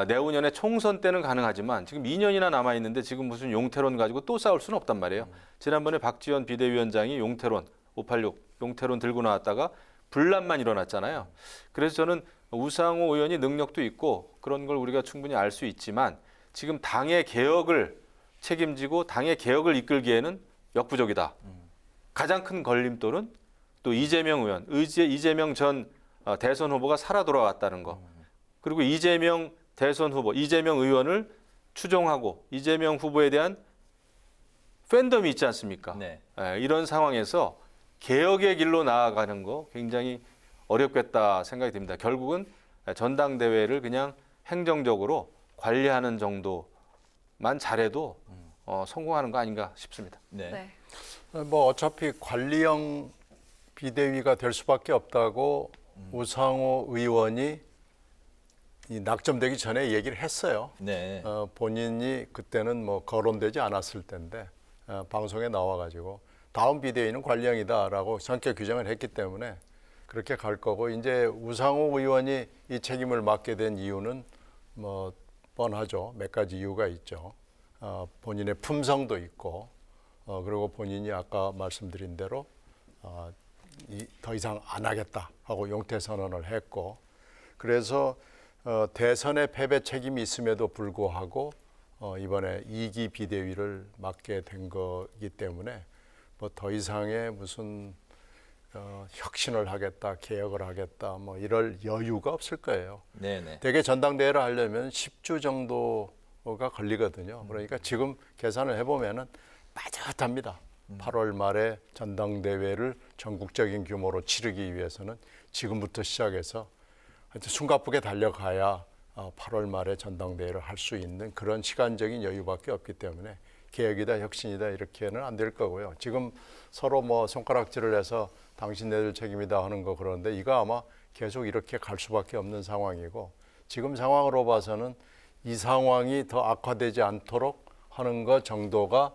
내후년에 총선 때는 가능하지만 지금 2년이나 남아 있는데 지금 무슨 용태론 가지고 또 싸울 수는 없단 말이에요. 지난번에 박지원 비대위원장이 용태론 586 용태론 들고 나왔다가 분란만 일어났잖아요. 그래서 저는 우상호 의원이 능력도 있고 그런 걸 우리가 충분히 알 수 있지만 지금 당의 개혁을 책임지고 당의 개혁을 이끌기에는 역부족이다. 가장 큰 걸림돌은 또 이재명 의원, 이재명 전 대선 후보가 살아 돌아왔다는 거. 그리고 이재명 대선 후보, 이재명 의원을 추종하고 이재명 후보에 대한 팬덤이 있지 않습니까? 이런 상황에서 개혁의 길로 나아가는 거 굉장히 어렵겠다 생각이 듭니다. 결국은 전당대회를 그냥 행정적으로 관리하는 정도만 잘해도 성공하는 거 아닌가 싶습니다. 뭐 어차피 관리형 비대위가 될 수밖에 없다고 우상호 의원이 낙점되기 전에 얘기를 했어요. 본인이 그때는 뭐 거론되지 않았을 텐데 방송에 나와가지고 다음 비대위는 관리형이다라고 성격 규정을 했기 때문에 그렇게 갈 거고 이제 우상호 의원이 이 책임을 맡게 된 이유는 뭐 뻔하죠. 몇 가지 이유가 있죠. 본인의 품성도 있고 그리고 본인이 아까 말씀드린 대로 더 이상 안 하겠다 하고 용퇴 선언을 했고 그래서 대선의 패배 책임이 있음에도 불구하고 이번에 2기 비대위를 맡게 된 거기 때문에 뭐 더 이상의 무슨 혁신을 하겠다, 개혁을 하겠다, 뭐 이럴 여유가 없을 거예요. 대개 전당대회를 하려면 10주 정도가 걸리거든요. 그러니까 지금 계산을 해보면은 빠듯합니다. 8월 말에 전당대회를 전국적인 규모로 치르기 위해서는 지금부터 시작해서 숨가쁘게 달려가야 8월 말에 전당대회를 할 수 있는 그런 시간적인 여유밖에 없기 때문에 개혁이다, 혁신이다 이렇게는 안 될 거고요. 지금 서로 뭐 손가락질을 해서 당신네들 책임이다 하는 거 그런데 이거 아마 계속 이렇게 갈 수밖에 없는 상황이고 지금 상황으로 봐서는 이 상황이 더 악화되지 않도록 하는 것 정도가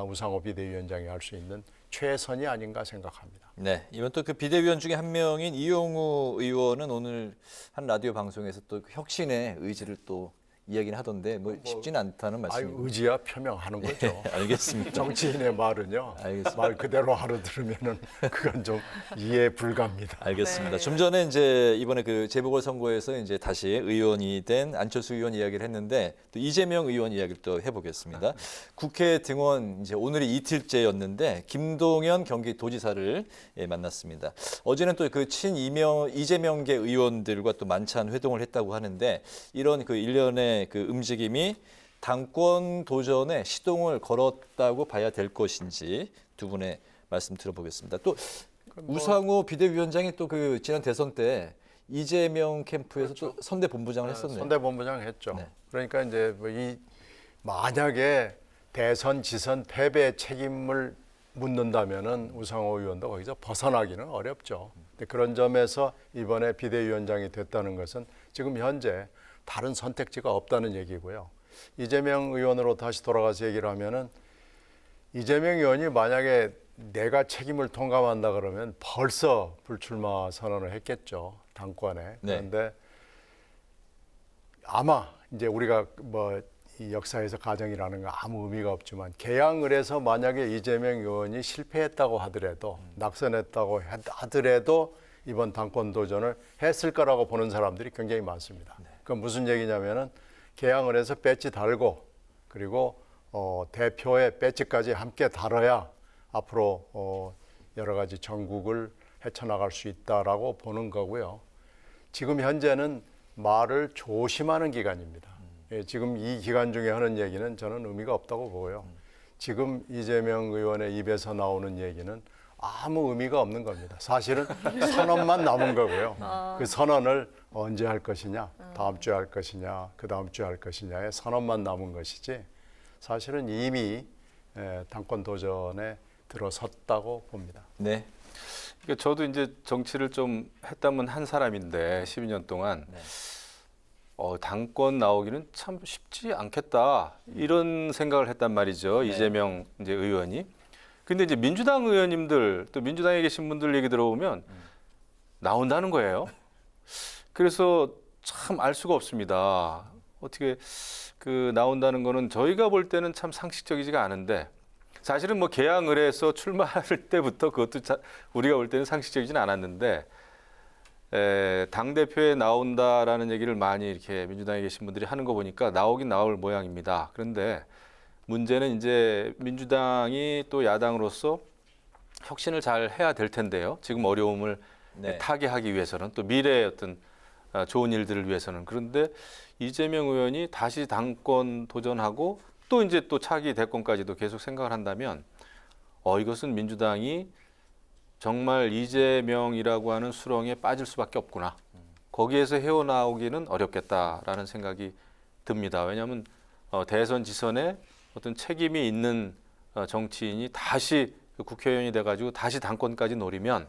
우상호 비대위원장이 할 수 있는 최선이 아닌가 생각합니다. 네, 이번 또 그 비대위원 중에 한 명인 이용우 의원은 오늘 한 라디오 방송에서 또 혁신의 의지를 또 이야기는 하던데 뭐 쉽지는 않다는 말씀입니다. 의지야 표명하는 거죠. 네, 알겠습니다. 정치인의 말은요. 알겠습니다. 말 그대로 하루 들으면은 그건 좀 이해 불가합니다. 알겠습니다. 좀 전에 이제 이번에 그 재보궐 선거에서 이제 다시 의원이 된 안철수 의원 이야기를 했는데 또 이재명 의원 이야기를 또 해보겠습니다. 국회 등원 이제 오늘이 이틀째였는데 김동연 경기도지사를 만났습니다. 어제는 또 그 이재명계 의원들과 또 만찬 회동을 했다고 하는데 이런 그 일련의 그 움직임이 당권 도전에 시동을 걸었다고 봐야 될 것인지 두 분의 말씀 들어보겠습니다. 또 우상호 비대위원장이 또 그 지난 대선 때 이재명 캠프에서 또 선대 본부장을 했었네요. 선대 본부장 했죠. 네. 그러니까 이제 뭐 만약에 대선 지선 패배 책임을 묻는다면은 우상호 의원도 거기서 벗어나기는 어렵죠. 근데 그런 점에서 이번에 비대위원장이 됐다는 것은 지금 현재 다른 선택지가 없다는 얘기고요. 이재명 의원으로 다시 돌아가서 얘기를 하면은 이재명 의원이 만약에 내가 책임을 통감한다 그러면 벌써 불출마 선언을 했겠죠. 당권에. 그런데 아마 이제 우리가 뭐 이 역사에서 가정이라는 건 아무 의미가 없지만 개항을 해서 만약에 이재명 의원이 실패했다고 하더라도 낙선했다고 하더라도 이번 당권 도전을 했을 거라고 보는 사람들이 굉장히 많습니다. 그건 무슨 얘기냐면은 개항을 해서 배지 달고 그리고 대표의 배지까지 함께 달아야 앞으로 여러 가지 전국을 헤쳐나갈 수 있다라고 보는 거고요. 지금 현재는 말을 조심하는 기간입니다. 예, 지금 이 기간 중에 하는 얘기는 저는 의미가 없다고 보고요. 지금 이재명 의원의 입에서 나오는 얘기는 아무 의미가 없는 겁니다. 사실은 선언만 남은 거고요. 그 선언을 언제 할 것이냐, 다음 주에 할 것이냐, 그 다음 주에 할 것이냐의 선언만 남은 것이지 사실은 이미 당권 도전에 들어섰다고 봅니다. 네. 그러니까 저도 이제 정치를 좀 했다면 한 사람인데 12년 동안 당권 나오기는 참 쉽지 않겠다 이런 생각을 했단 말이죠. 이재명 이제 의원이. 근데 이제 민주당 의원님들 또 민주당에 계신 분들 얘기 들어보면 나온다는 거예요. 그래서 참 알 수가 없습니다. 어떻게 그 나온다는 거는 저희가 볼 때는 참 상식적이지가 않은데 사실은 뭐 개항을 해서 출마할 때부터 그것도 우리가 볼 때는 상식적이진 않았는데 당대표에 나온다라는 얘기를 많이 이렇게 민주당에 계신 분들이 하는 거 보니까 나오긴 나올 모양입니다. 그런데 문제는 이제 민주당이 또 야당으로서 혁신을 잘 해야 될 텐데요. 지금 어려움을 타개하기 위해서는 또 미래의 어떤 좋은 일들을 위해서는. 그런데 이재명 의원이 다시 당권 도전하고 또 이제 또 차기 대권까지도 계속 생각을 한다면 이것은 민주당이 정말 이재명이라고 하는 수렁에 빠질 수밖에 없구나. 거기에서 헤어나오기는 어렵겠다라는 생각이 듭니다. 왜냐하면 대선 지선에 어떤 책임이 있는 정치인이 다시 국회의원이 돼가지고 다시 당권까지 노리면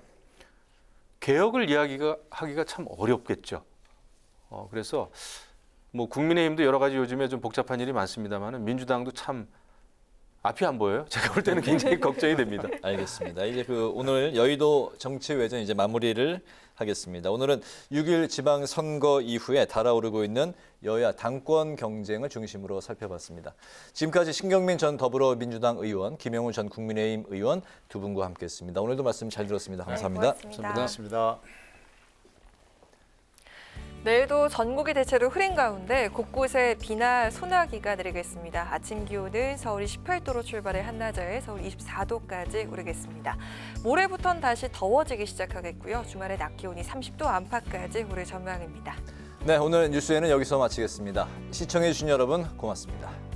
개혁을 이야기하기가 참 어렵겠죠. 그래서 뭐 국민의힘도 여러 가지 요즘에 좀 복잡한 일이 많습니다만 민주당도 참 앞이 안 보여요. 제가 볼 때는 굉장히 걱정이 됩니다. 알겠습니다. 이제 오늘 여의도 정치외전 이제 마무리를 하겠습니다. 오늘은 6일 지방선거 이후에 달아오르고 있는 여야 당권 경쟁을 중심으로 살펴봤습니다. 지금까지 신경민 전 더불어민주당 의원, 김영우 전 국민의힘 의원 두 분과 함께했습니다. 오늘도 말씀 잘 들었습니다. 감사합니다. 고맙습니다. 내일도 전국이 대체로 흐린 가운데 곳곳에 비나 소나기가 내리겠습니다. 아침 기온은 서울이 18도로 출발해 한낮에 서울 24도까지 오르겠습니다. 모레부터는 다시 더워지기 시작하겠고요. 주말에 낮 기온이 30도 안팎까지 오를 전망입니다. 네, 오늘 뉴스에는 여기서 마치겠습니다. 시청해주신 여러분 고맙습니다.